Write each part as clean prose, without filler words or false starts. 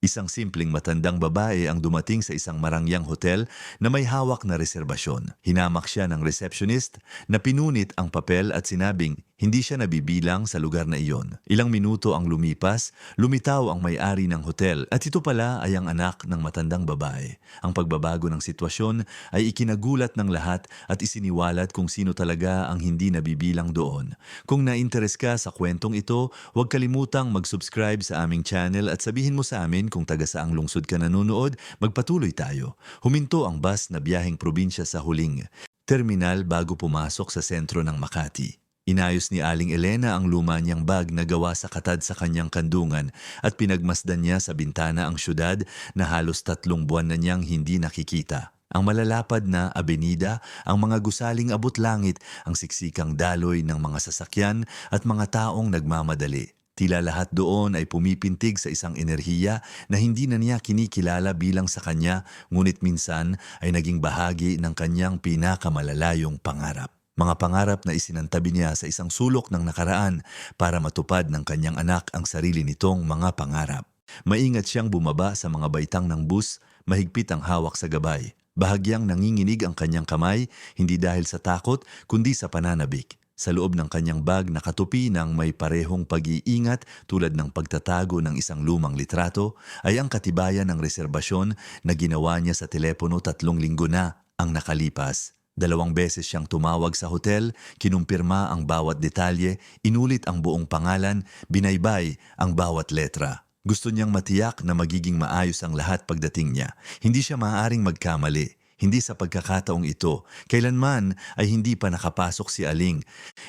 Isang simpleng matandang babae ang dumating sa isang marangyang hotel na may hawak na reserbasyon. Hinamak siya ng receptionist na pinunit ang papel at sinabing hindi siya nabibilang sa lugar na iyon. Ilang minuto ang lumipas, lumitaw ang may-ari ng hotel at ito pala ay ang anak ng matandang babae. Ang pagbabago ng sitwasyon ay ikinagulat ng lahat at isiniwalat kung sino talaga ang hindi nabibilang doon. Kung na-interes ka sa kwentong ito, huwag kalimutang mag-subscribe sa aming channel at sabihin mo sa amin kung taga saang lungsod ka nanonood, magpatuloy tayo. Huminto ang bus na biyaheng probinsya sa huling terminal bago pumasok sa sentro ng Makati. Inayos ni Aling Elena ang luma niyang bag na gawa sa katad sa kanyang kandungan at pinagmasdan niya sa bintana ang syudad na halos 3 buwan na niyang hindi nakikita. Ang malalapad na abenida, ang mga gusaling abot langit, ang siksikang daloy ng mga sasakyan at mga taong nagmamadali. Tila lahat doon ay pumipintig sa isang enerhiya na hindi na niya kinikilala bilang sa kanya, ngunit minsan ay naging bahagi ng kanyang pinakamalalayong pangarap. Mga pangarap na isinantabi niya sa isang sulok ng nakaraan para matupad ng kanyang anak ang sarili nitong mga pangarap. Maingat siyang bumaba sa mga baitang ng bus, mahigpit ang hawak sa gabay. Bahagyang nanginginig ang kanyang kamay, hindi dahil sa takot, kundi sa pananabik. Sa loob ng kanyang bag nakatupi ng may parehong pag-iingat tulad ng pagtatago ng isang lumang litrato ay ang katibayan ng reserbasyon na ginawa niya sa telepono 3 linggo na ang nakalipas. 2 beses siyang tumawag sa hotel, kinumpirma ang bawat detalye, inulit ang buong pangalan, binaybay ang bawat letra. Gusto niyang matiyak na magiging maayos ang lahat pagdating niya. Hindi siya maaaring magkamali. Hindi sa pagkakataong ito. Kailanman ay hindi pa nakapasok si Aling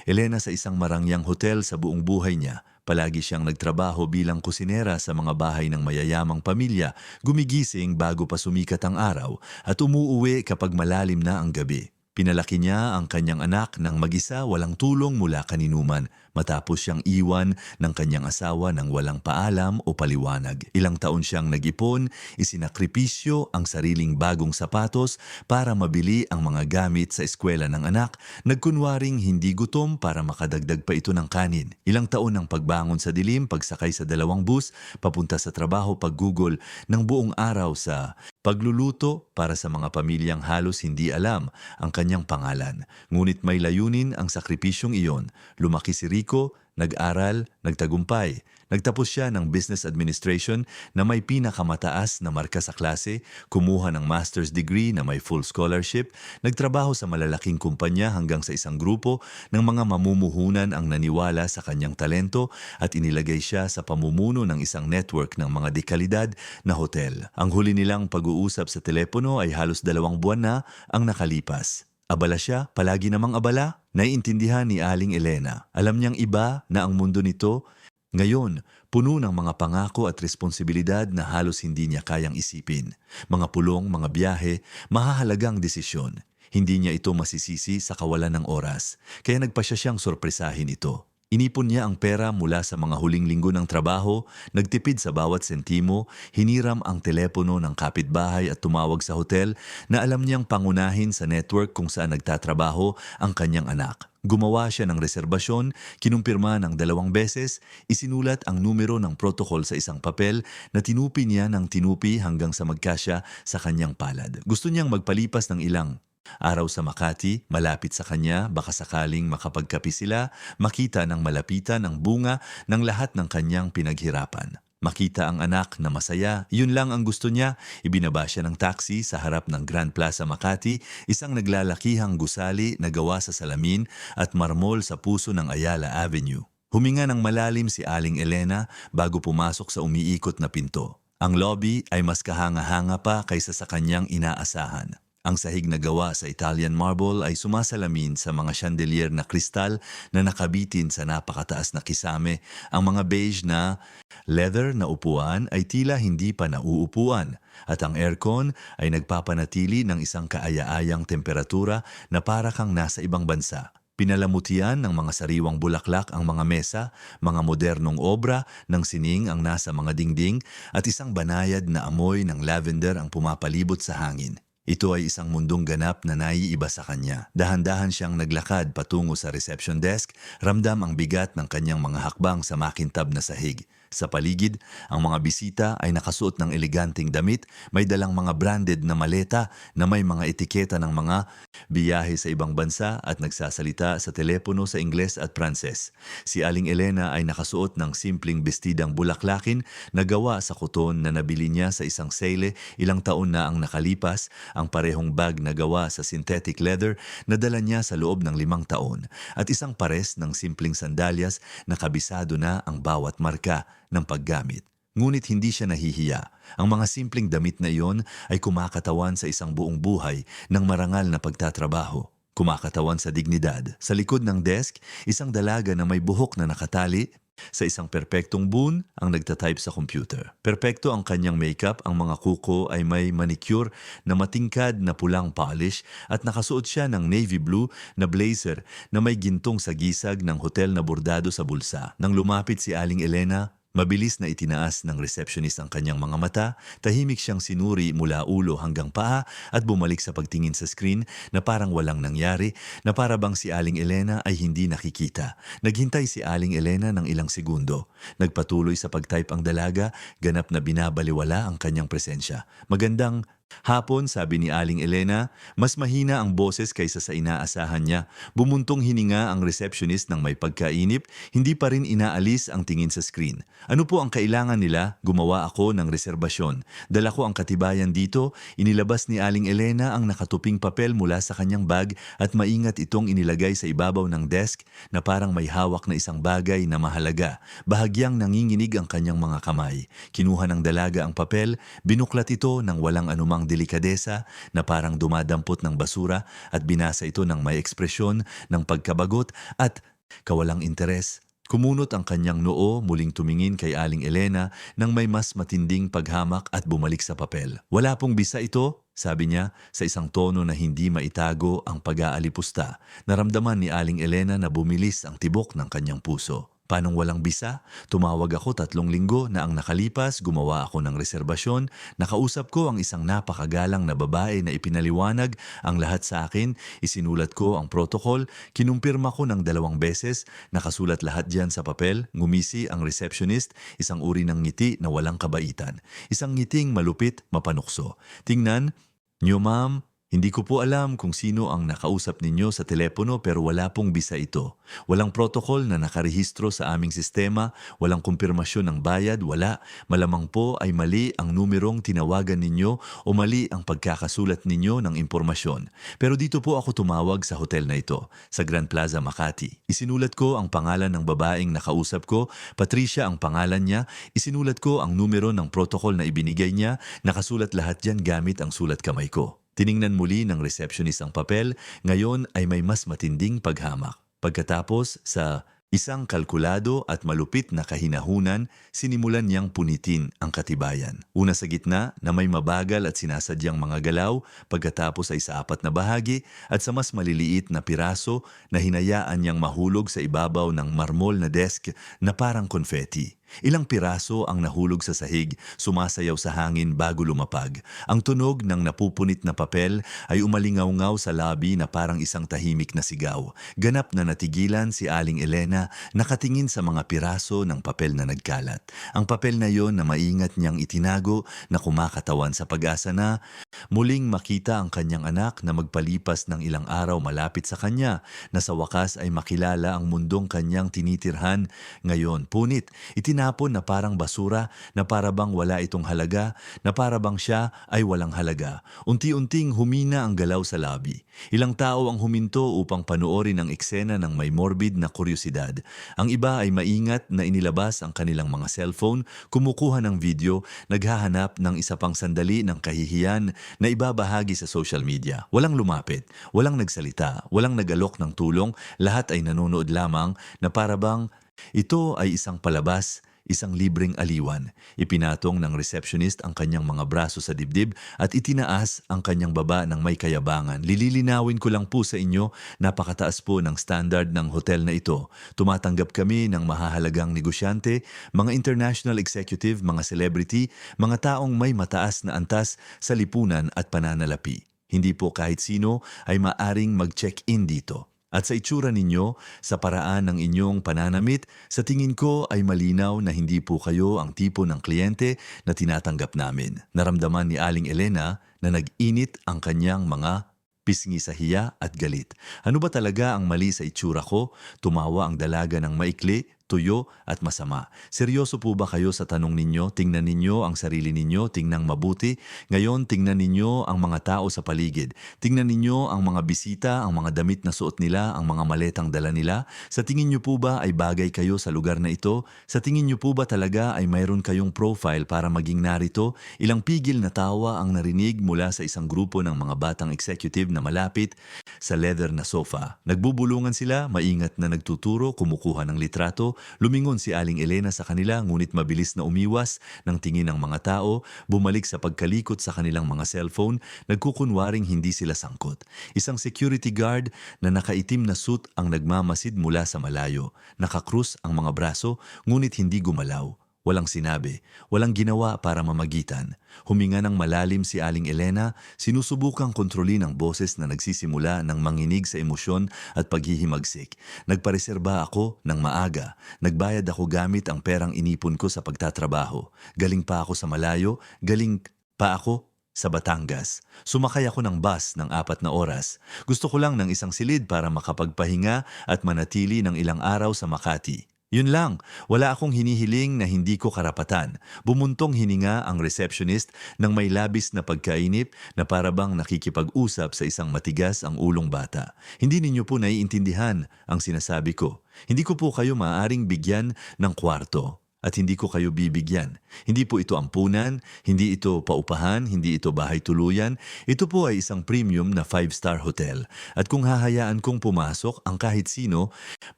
Elena sa isang marangyang hotel sa buong buhay niya. Palagi siyang nagtrabaho bilang kusinera sa mga bahay ng mayayamang pamilya, gumigising bago pa sumikat ang araw at umuuwi kapag malalim na ang gabi. Pinalaki niya ang kanyang anak ng mag-isa, walang tulong mula kaninuman, matapos siyang iwan ng kanyang asawa ng walang paalam o paliwanag. Ilang taon siyang nag-ipon, isinakripisyo ang sariling bagong sapatos para mabili ang mga gamit sa eskwela ng anak, nagkunwaring hindi gutom para makadagdag pa ito ng kanin. Ilang taon ng pagbangon sa dilim, pagsakay sa 2 bus, papunta sa trabaho, paggugol ng buong araw sa pagluluto para sa mga pamilyang halos hindi alam ang kanyang pangalan. Ngunit may layunin ang sakripisyong iyon. Lumaki si Rico, nag-aral, nagtagumpay. Nagtapos siya ng Business Administration na may pinakamataas na marka sa klase, kumuha ng master's degree na may full scholarship, nagtrabaho sa malalaking kumpanya hanggang sa isang grupo ng mga mamumuhunan ang naniwala sa kanyang talento at inilagay siya sa pamumuno ng isang network ng mga dekalidad na hotel. Ang huli nilang pag-uusap sa telepono ay halos 2 buwan na ang nakalipas. Abala siya, palagi namang abala. Naiintindihan ni Aling Elena. Alam niyang iba na ang mundo nito ngayon, puno ng mga pangako at responsibilidad na halos hindi niya kayang isipin. Mga pulong, mga biyahe, mahahalagang desisyon. Hindi niya ito masisisi sa kawalan ng oras, kaya nagpasya siyang sorpresahin ito. Inipon niya ang pera mula sa mga huling linggo ng trabaho, nagtipid sa bawat sentimo, hiniram ang telepono ng kapitbahay at tumawag sa hotel na alam niyang pangunahin sa network kung saan nagtatrabaho ang kanyang anak. Gumawa siya ng reserbasyon, kinumpirma ng 2 beses, isinulat ang numero ng protocol sa isang papel na tinupi niya ng tinupi hanggang sa magkasya sa kanyang palad. Gusto niyang magpalipas ng ilang araw sa Makati, malapit sa kanya, baka sakaling makapagkapi sila, makita ng malapitan ang bunga ng lahat ng kanyang pinaghirapan. Makita ang anak na masaya, yun lang ang gusto niya. Ibinaba siya ng taxi sa harap ng Grand Plaza Makati, isang naglalakihang gusali na gawa sa salamin at marmol sa puso ng Ayala Avenue. Huminga ng malalim si Aling Elena bago pumasok sa umiikot na pinto. Ang lobby ay mas kahanga-hanga pa kaysa sa kanyang inaasahan. Ang sahig na gawa sa Italian marble ay sumasalamin sa mga chandelier na kristal na nakabitin sa napakataas na kisame. Ang mga beige na leather na upuan ay tila hindi pa nauupuan at ang aircon ay nagpapanatili ng isang kaaya-ayang temperatura na para kang nasa ibang bansa. Pinalamutian ng mga sariwang bulaklak ang mga mesa, mga modernong obra ng sining ang nasa mga dingding at isang banayad na amoy ng lavender ang pumapalibot sa hangin. Ito ay isang mundong ganap na naiiba sa kanya. Dahan-dahan siyang naglakad patungo sa reception desk, ramdam ang bigat ng kanyang mga hakbang sa makintab na sahig. Sa paligid, ang mga bisita ay nakasuot ng eleganteng damit, may dalang mga branded na maleta na may mga etiketa ng mga biyahe sa ibang bansa at nagsasalita sa telepono sa Ingles at Pranses. Si Aling Elena ay nakasuot ng simpleng bestidang bulaklakin na gawa sa koton na nabili niya sa isang sale ilang taon na ang nakalipas, ang parehong bag na gawa sa synthetic leather na dala niya sa loob ng 5 taon, at isang pares ng simpleng sandalyas na kabisado na ang bawat marka ng paggamit. Ngunit hindi siya nahihiya. Ang mga simpleng damit na iyon ay kumakatawan sa isang buong buhay ng marangal na pagtatrabaho. Kumakatawan sa dignidad. Sa likod ng desk, isang dalaga na may buhok na nakatali. Sa isang perpektong bun ang nagtatype sa computer. Perpekto ang kanyang makeup, ang mga kuko ay may manicure na matingkad na pulang polish at nakasuot siya ng navy blue na blazer na may gintong sagisag ng hotel na bordado sa bulsa. Nang lumapit si Aling Elena, mabilis na itinaas ng receptionist ang kanyang mga mata, tahimik siyang sinuri mula ulo hanggang paa at bumalik sa pagtingin sa screen na parang walang nangyari, na para bang si Aling Elena ay hindi nakikita. Naghintay si Aling Elena ng ilang segundo. Nagpatuloy sa pagtype ang dalaga, ganap na binabaliwala ang kanyang presensya. Magandang hapon, sabi ni Aling Elena, mas mahina ang boses kaysa sa inaasahan niya. Bumuntong hininga ang receptionist ng may pagkainip, hindi pa rin inaalis ang tingin sa screen. Ano po ang kailangan nila? Gumawa ako ng reserbasyon. Dala ko ang katibayan dito. Inilabas ni Aling Elena ang nakatuping papel mula sa kanyang bag at maingat itong inilagay sa ibabaw ng desk na parang may hawak na isang bagay na mahalaga. Bahagyang nanginginig ang kanyang mga kamay. Kinuha ng dalaga ang papel, binuklat ito ng walang anumang delikadesa na parang dumadampot ng basura at binasa ito ng may ekspresyon ng pagkabagot at kawalang interes. Kumunot ang kanyang noo, muling tumingin kay Aling Elena nang may mas matinding paghamak at bumalik sa papel. Wala pong bisa ito, sabi niya sa isang tono na hindi maitago ang pag-aalipusta. Naramdaman ni Aling Elena na bumilis ang tibok ng kanyang puso. Paanong walang bisa? Tumawag ako 3 linggo na ang nakalipas, gumawa ako ng reserbasyon, nakausap ko ang isang napakagalang na babae na ipinaliwanag ang lahat sa akin, isinulat ko ang protocol, kinumpirma ko ng 2 beses, nakasulat lahat diyan sa papel, ngumisi ang receptionist, isang uri ng ngiti na walang kabaitan, isang ngiting malupit, mapanukso. Tingnan niyo ma'am, hindi ko po alam kung sino ang nakausap ninyo sa telepono pero wala pong bisa ito. Walang protocol na nakarehistro sa aming sistema, walang kumpirmasyon ng bayad, wala. Malamang po ay mali ang numerong tinawagan ninyo o mali ang pagkakasulat ninyo ng impormasyon. Pero dito po ako tumawag sa hotel na ito, sa Grand Plaza Makati. Isinulat ko ang pangalan ng babaeng nakausap ko, Patricia ang pangalan niya, isinulat ko ang numero ng protocol na ibinigay niya, nakasulat lahat dyan gamit ang sulat kamay ko. Tiningnan muli ng receptionist ang papel, ngayon ay may mas matinding paghamak. Pagkatapos sa isang kalkulado at malupit na kahinahunan, sinimulan niyang punitin ang katibayan. Una sa gitna na may mabagal at sinasadyang mga galaw, pagkatapos ay sa 4 na bahagi at sa mas maliliit na piraso na hinayaan niyang mahulog sa ibabaw ng marmol na desk na parang konfeti. Ilang piraso ang nahulog sa sahig, sumasayaw sa hangin bago lumapag. Ang tunog ng napupunit na papel ay umalingaw-ngaw sa labi na parang isang tahimik na sigaw. Ganap na natigilan si Aling Elena, nakatingin sa mga piraso ng papel na nagkalat. Ang papel na yon na maingat niyang itinago na kumakatawan sa pag-asa na muling makita ang kanyang anak na magpalipas ng ilang araw malapit sa kanya, na sa wakas ay makilala ang mundong kanyang tinitirhan. Ngayon, punit, itinapon na parang basura, na para bang wala itong halaga, na para bang siya ay walang halaga. Unti-unting humina ang galaw sa labi. Ilang tao ang huminto upang panoorin ang eksena ng may morbid na kuryosidad. Ang iba ay maingat na inilabas ang kanilang mga cellphone, kumukuha ng video, naghahanap ng isa pang sandali ng kahihiyan na ibabahagi sa social media. Walang lumapit, walang nagsalita, walang nag-alok ng tulong, lahat ay nanonood lamang na para bang ito ay isang palabas, isang libreng aliwan. Ipinatong ng receptionist ang kanyang mga braso sa dibdib at itinaas ang kanyang baba ng may kayabangan. Lililinawin ko lang po sa inyo, napakataas po ng standard ng hotel na ito. Tumatanggap kami ng mahahalagang negosyante, mga international executive, mga celebrity, mga taong may mataas na antas sa lipunan at pananalapi. Hindi po kahit sino ay maaring mag-check-in dito. At sa itsura ninyo, sa paraan ng inyong pananamit, sa tingin ko ay malinaw na hindi po kayo ang tipo ng kliyente na tinatanggap namin. Naramdaman ni Aling Elena na nag-init ang kanyang mga pisngi sa hiya at galit. Ano ba talaga ang mali sa itsura ko? Tumawa ang dalaga ng maikli, tuyo at masama. Seryoso po ba kayo sa tanong ninyo? Tingnan ninyo ang sarili ninyo, tingnan mabuti. Ngayon, tingnan ninyo ang mga tao sa paligid. Tingnan ninyo ang mga bisita, ang mga damit na suot nila, ang mga maletang dala nila. Sa tingin niyo po ba ay bagay kayo sa lugar na ito? Sa tingin niyo po ba talaga ay mayroon kayong profile para maging narito? Ilang pigil na tawa ang narinig mula sa isang grupo ng mga batang executive na malapit sa leather na sofa. Nagbubulungan sila, maingat na nagtuturo, kumukuha ng litrato. Lumingon si Aling Elena sa kanila ngunit mabilis na umiwas ng tingin ng mga tao, bumalik sa pagkalikot sa kanilang mga cellphone, nagkukunwaring hindi sila sangkot. Isang security guard na nakaitim na suit ang nagmamasid mula sa malayo. Nakakrus ang mga braso ngunit hindi gumalaw. Walang sinabi, walang ginawa para mamagitan. Huminga ng malalim si Aling Elena, sinusubukang kontrolin ang boses na nagsisimula ng manginig sa emosyon at paghihimagsik. Nagpareserba ako ng maaga. Nagbayad ako gamit ang perang inipon ko sa pagtatrabaho. Galing pa ako sa malayo, galing pa ako sa Batangas. Sumakay ako ng bus ng 4 na oras. Gusto ko lang ng isang silid para makapagpahinga at manatili ng ilang araw sa Makati. Yun lang, wala akong hinihiling na hindi ko karapatan. Bumuntong hininga ang receptionist ng may labis na pagkainip na parabang nakikipag-usap sa isang matigas ang ulong bata. Hindi ninyo po naiintindihan ang sinasabi ko. Hindi ko po kayo maaaring bigyan ng kwarto. At hindi ko kayo bibigyan. Hindi po ito ampunan, hindi ito paupahan, hindi ito bahay tuluyan. Ito po ay isang premium na 5-star hotel. At kung hahayaan kong pumasok ang kahit sino,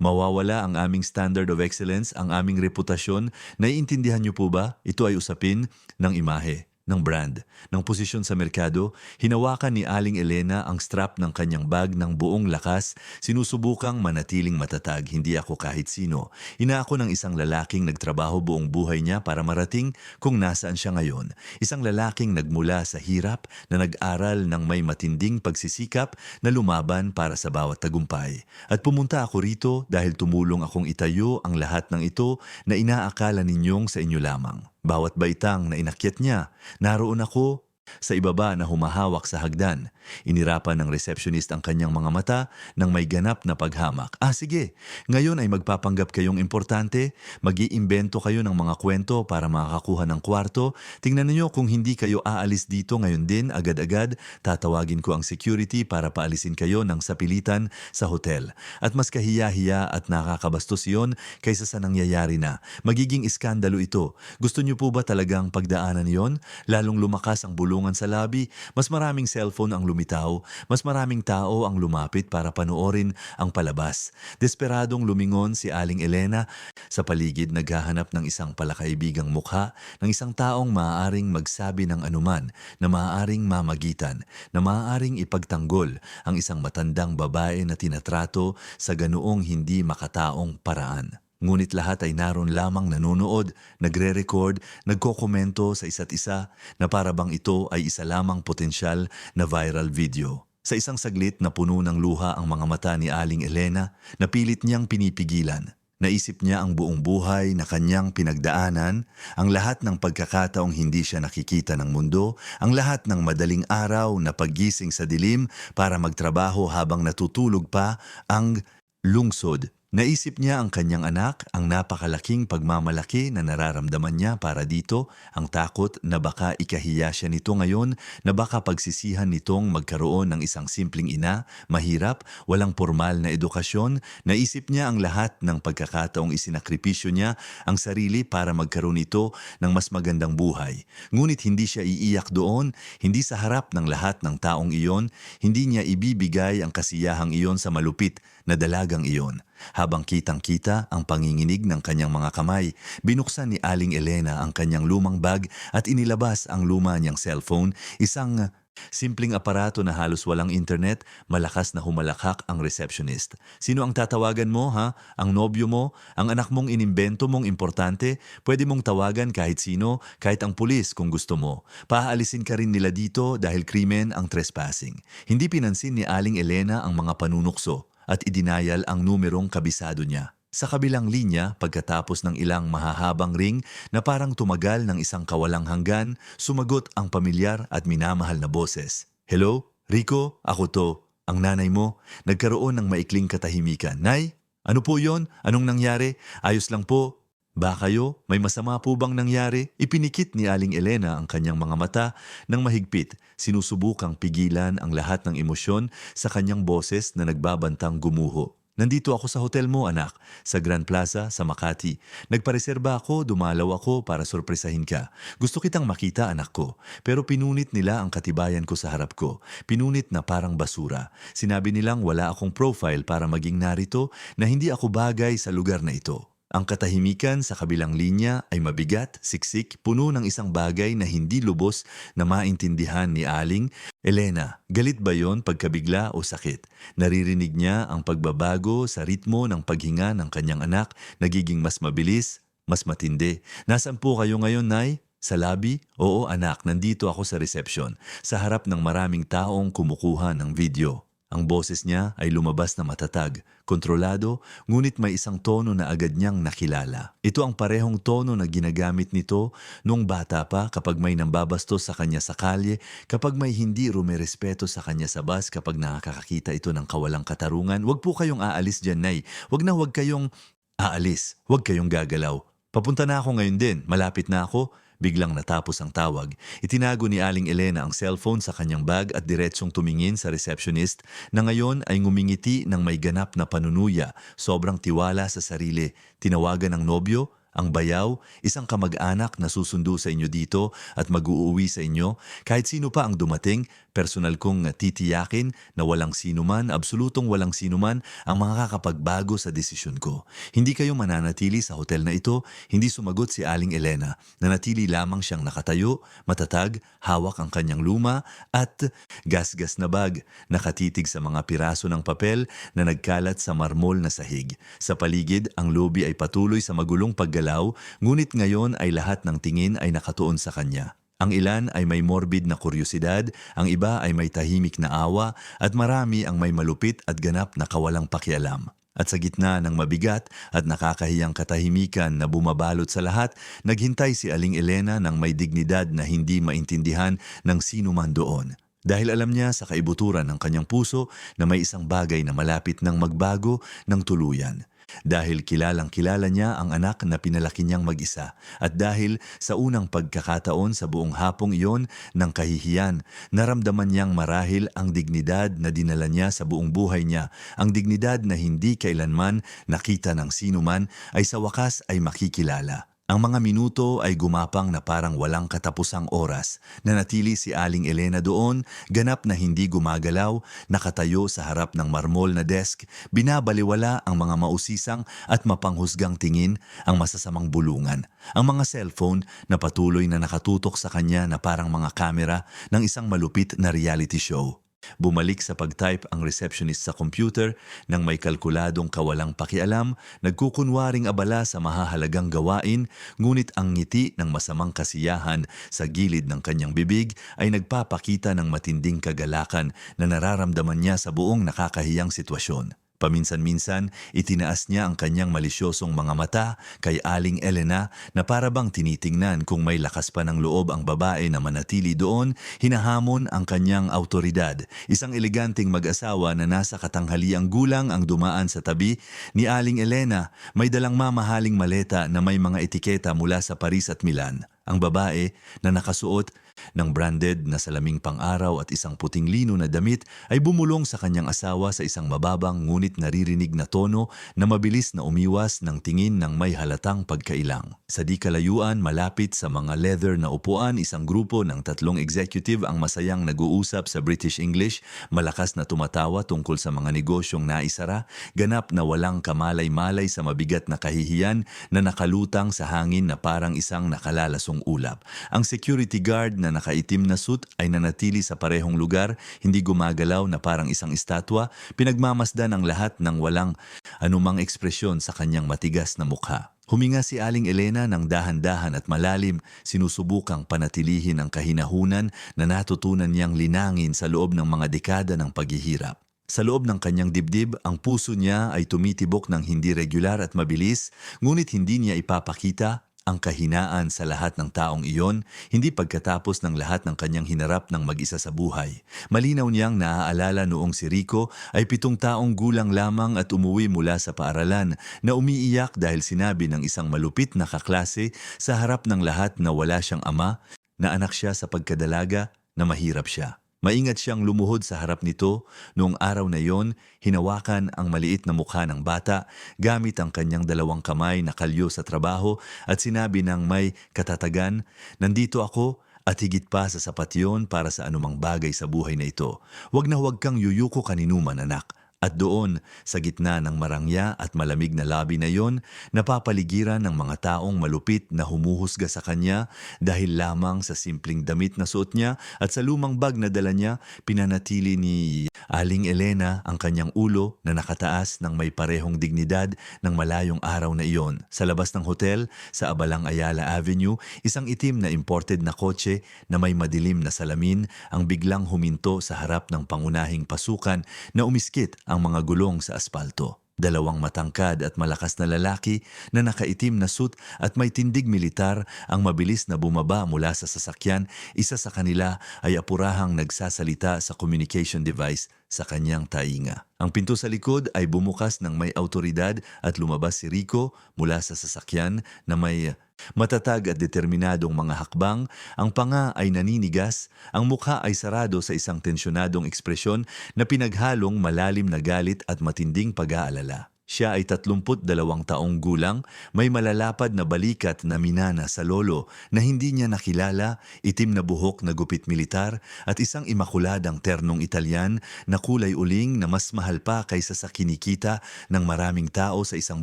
mawawala ang aming standard of excellence, ang aming reputasyon. Naiintindihan niyo po ba? Ito ay usapin ng imahe, ng brand, ng posisyon sa merkado. Hinawakan ni Aling Elena ang strap ng kanyang bag ng buong lakas, sinusubukang manatiling matatag, hindi ako kahit sino. Ina ako ng isang lalaking nagtrabaho buong buhay niya para marating kung nasaan siya ngayon. Isang lalaking nagmula sa hirap na nag-aral ng may matinding pagsisikap na lumaban para sa bawat tagumpay. At pumunta ako rito dahil tumulong akong itayo ang lahat ng ito na inaakala ninyong sa inyo lamang. Bawat baitang na inakyat niya, naroon ako sa ibaba na humahawak sa hagdan. Inirapan ng receptionist ang kanyang mga mata nang may ganap na paghamak. Sige, ngayon ay magpapanggap kayong importante, mag-iimbento kayo ng mga kwento para makakakuha ng kwarto. Tingnan niyo kung hindi kayo aalis dito ngayon din, agad-agad, tatawagin ko ang security para paalisin kayo ng sapilitan sa hotel. At mas kahiya-hiya at nakakabastos yun kaysa sa nangyayari na. Magiging iskandalo ito. Gusto niyo po ba talagang pagdaanan yon? Lalong lumakas ang bulungan sa lobby, mas maraming cellphone ang lumitaw, mas maraming tao ang lumapit para panoorin ang palabas. Desperadong lumingon si Aling Elena sa paligid, naghahanap ng isang palakaibigang mukha, ng isang taong maaaring magsabi ng anuman, na maaaring mamagitan, na maaaring ipagtanggol ang isang matandang babae na tinatrato sa ganoong hindi makataong paraan. Ngunit lahat ay naroon lamang nanonood, nagre-record, nagkokomento sa isa't isa na parabang ito ay isa lamang potensyal na viral video. Sa isang saglit na puno ng luha ang mga mata ni Aling Elena, napilit niyang pinipigilan. Naisip niya ang buong buhay na kanyang pinagdaanan, ang lahat ng pagkakataong hindi siya nakikita ng mundo, ang lahat ng madaling araw na paggising sa dilim para magtrabaho habang natutulog pa ang lungsod. Naisip niya ang kanyang anak, ang napakalaking pagmamalaki na nararamdaman niya para dito, ang takot na baka ikahiya siya nito ngayon, na baka pagsisihan nitong magkaroon ng isang simpleng ina, mahirap, walang formal na edukasyon. Naisip niya ang lahat ng pagkakataong isinakripisyo niya ang sarili para magkaroon ito ng mas magandang buhay. Ngunit hindi siya iiyak doon, hindi sa harap ng lahat ng taong iyon, hindi niya ibibigay ang kasiyahang iyon sa malupit na dalagang iyon. Habang kitang-kita ang panginginig ng kanyang mga kamay, binuksan ni Aling Elena ang kanyang lumang bag at inilabas ang luma niyang cellphone, isang simpleng aparato na halos walang internet. Malakas na humalakhak ang receptionist. Sino ang tatawagan mo, ha? Ang nobyo mo? Ang anak mong inimbento mong importante? Pwede mong tawagan kahit sino, kahit ang pulis kung gusto mo. Paalisin ka rin nila dito dahil krimen ang trespassing. Hindi pinansin ni Aling Elena ang mga panunukso. at idinayal ang numerong kabisado niya. Sa kabilang linya, pagkatapos ng ilang mahahabang ring na parang tumagal ng isang kawalang hanggan, sumagot ang pamilyar at minamahal na boses. "Hello? Rico? Ako to. Ang nanay mo." Nagkaroon ng maikling katahimikan. "Nay? Ano po yon? Anong nangyari? Ayos lang po." "Ba kayo? May masama po bang nangyari?" Ipinikit ni Aling Elena ang kanyang mga mata ng mahigpit, sinusubukang pigilan ang lahat ng emosyon sa kanyang boses na nagbabantang gumuho. "Nandito ako sa hotel mo, anak, sa Grand Plaza sa Makati. Nagpareserba ako, dumalaw ako para sorpresahin ka. Gusto kitang makita, anak ko." Pero pinunit nila ang katibayan ko sa harap ko. Pinunit na parang basura. Sinabi nilang wala akong profile para maging narito, na hindi ako bagay sa lugar na ito. Ang katahimikan sa kabilang linya ay mabigat, siksik, puno ng isang bagay na hindi lubos na maintindihan ni Aling Elena. Galit ba yon, pagkabigla o sakit? Naririnig niya ang pagbabago sa ritmo ng paghinga ng kanyang anak, nagiging mas mabilis, mas matindi. "Nasaan po kayo ngayon, Nay?" "Sa lobby?" "Oo, anak, nandito ako sa reception, sa harap ng maraming taong kumukuha ng video." Ang boses niya ay lumabas na matatag, kontrolado, ngunit may isang tono na agad niyang nakilala. Ito ang parehong tono na ginagamit nito nung bata pa kapag may nambabastos sa kanya sa kalye, kapag may hindi rumerespeto sa kanya sa bus, kapag nakakakita ito ng kawalang katarungan. "Huwag po kayong aalis dyan, Nay. Huwag kayong aalis. Huwag kayong gagalaw. Papunta na ako ngayon din. Malapit na ako." Biglang natapos ang tawag. Itinago ni Aling Elena ang cellphone sa kanyang bag at diretsong tumingin sa receptionist na ngayon ay ngumingiti ng may ganap na panunuya, sobrang tiwala sa sarili. Tinawagan ng nobyo, ang bayaw, isang kamag-anak na susundo sa inyo dito at mag-uuwi sa inyo. Kahit sino pa ang dumating, personal kong titiyakin na walang sinuman, absolutong walang sinuman ang makakapagbago sa desisyon ko. Hindi kayo mananatili sa hotel na ito. Hindi sumagot si Aling Elena. Nanatili lamang siyang nakatayo, matatag, hawak ang kanyang luma at gasgas na bag, nakatitig sa mga piraso ng papel na nagkalat sa marmol na sahig. Sa paligid, ang lobby ay patuloy sa magulong paggalaw, ngunit ngayon ay lahat ng tingin ay nakatuon sa kanya. Ang ilan ay may morbid na kuryosidad, ang iba ay may tahimik na awa, at marami ang may malupit at ganap na kawalang pakialam. At sa gitna ng mabigat at nakakahiyang katahimikan na bumabalot sa lahat, naghintay si Aling Elena ng may dignidad na hindi maintindihan ng sino man doon. Dahil alam niya sa kaibuturan ng kanyang puso na may isang bagay na malapit ng magbago ng tuluyan. Dahil kilalang-kilala niya ang anak na pinalaki niyang mag-isa, at dahil sa unang pagkakataon sa buong hapong iyon ng kahihiyan, naramdaman niyang marahil ang dignidad na dinala niya sa buong buhay niya, ang dignidad na hindi kailanman nakita ng sinuman ay sa wakas ay makikilala. Ang mga minuto ay gumapang na parang walang katapusang oras. Nanatili si Aling Elena doon, ganap na hindi gumagalaw, nakatayo sa harap ng marmol na desk, binabaliwala ang mga mausisang at mapanghusgang tingin, ang masasamang bulungan. Ang mga cellphone na patuloy na nakatutok sa kanya na parang mga kamera ng isang malupit na reality show. Bumalik sa pag-type ang receptionist sa computer nang may kalkuladong kawalang pakialam, nagkukunwaring abala sa mahahalagang gawain, ngunit ang ngiti ng masamang kasiyahan sa gilid ng kanyang bibig ay nagpapakita ng matinding kagalakan na nararamdaman niya sa buong nakakahiyang sitwasyon. Paminsan-minsan, itinaas niya ang kanyang malisyosong mga mata kay Aling Elena na parabang tinitingnan kung may lakas pa ng loob ang babae na manatili doon, hinahamon ang kanyang autoridad. Isang eleganteng mag-asawa na nasa katanghaliang gulang ang dumaan sa tabi ni Aling Elena, may dalang mamahaling maleta na may mga etiketa mula sa Paris at Milan. Ang babae na nakasuot ng branded na salaming pang-araw at isang puting lino na damit ay bumulong sa kanyang asawa sa isang mababang ngunit naririnig na tono na mabilis na umiwas ng tingin ng may halatang pagkailang. Sa di kalayuan, malapit sa mga leather na upuan, isang grupo ng 3 executive ang masayang nag-uusap sa British English, malakas na tumatawa tungkol sa mga negosyong naisara, ganap na walang kamalay-malay sa mabigat na kahihiyan na nakalutang sa hangin na parang isang nakalalasong ulap. Ang security guard na nakaitim na suit ay nanatili sa parehong lugar, hindi gumagalaw na parang isang estatwa, pinagmamasdan ang lahat ng walang anumang ekspresyon sa kanyang matigas na mukha. Huminga si Aling Elena ng dahan-dahan at malalim, sinusubukang panatilihin ang kahinahunan na natutunan niyang linangin sa loob ng mga dekada ng paghihirap. Sa loob ng kanyang dibdib, ang puso niya ay tumitibok ng hindi regular at mabilis, ngunit hindi niya ipapakita ang kahinaan sa lahat ng taong iyon, hindi pagkatapos ng lahat ng kanyang hinarap ng mag-isa sa buhay. Malinaw niyang naaalala noong si Rico ay 7 taong gulang lamang at umuwi mula sa paaralan na umiiyak dahil sinabi ng isang malupit na kaklase sa harap ng lahat na wala siyang ama, na anak siya sa pagkadalaga, na mahirap siya. Maingat siyang lumuhod sa harap nito. Noong araw na yon, hinawakan ang maliit na mukha ng bata gamit ang kanyang 2 kamay na kalyo sa trabaho at sinabi ng may katatagan, "Nandito ako at higit pa sa sapat yon para sa anumang bagay sa buhay na ito. Huwag na huwag kang yuyuko kaninuman, anak." At doon, sa gitna ng marangya at malamig na labi na yon, napapaligiran ng mga taong malupit na humuhusga sa kanya dahil lamang sa simpleng damit na suot niya at sa lumang bag na dala niya, pinanatili ni Aling Elena ang kanyang ulo na nakataas ng may parehong dignidad ng malayong araw na iyon. Sa labas ng hotel, sa Abalang Ayala Avenue, isang itim na imported na kotse na may madilim na salamin ang biglang huminto sa harap ng pangunahing pasukan na umiskit ang mga gulong sa aspalto. 2 matangkad at malakas na lalaki na nakaitim na suit at may tindig militar ang mabilis na bumaba mula sa sasakyan. Isa sa kanila ay apurahang nagsasalita sa communication device sa kanyang tainga. Ang pinto sa likod ay bumukas ng may autoridad at lumabas si Rico mula sa sasakyan na may matatag at determinadong mga hakbang. Ang panga ay naninigas, ang mukha ay sarado sa isang tensyonadong ekspresyon na pinaghalong malalim na galit at matinding pag-aalala. Siya ay 32 taong gulang, may malalapad na balikat na minana sa lolo na hindi niya nakilala, itim na buhok na gupit militar at isang imakuladang ternong Italyan na kulay uling na mas mahal pa kaysa sa kinikita ng maraming tao sa isang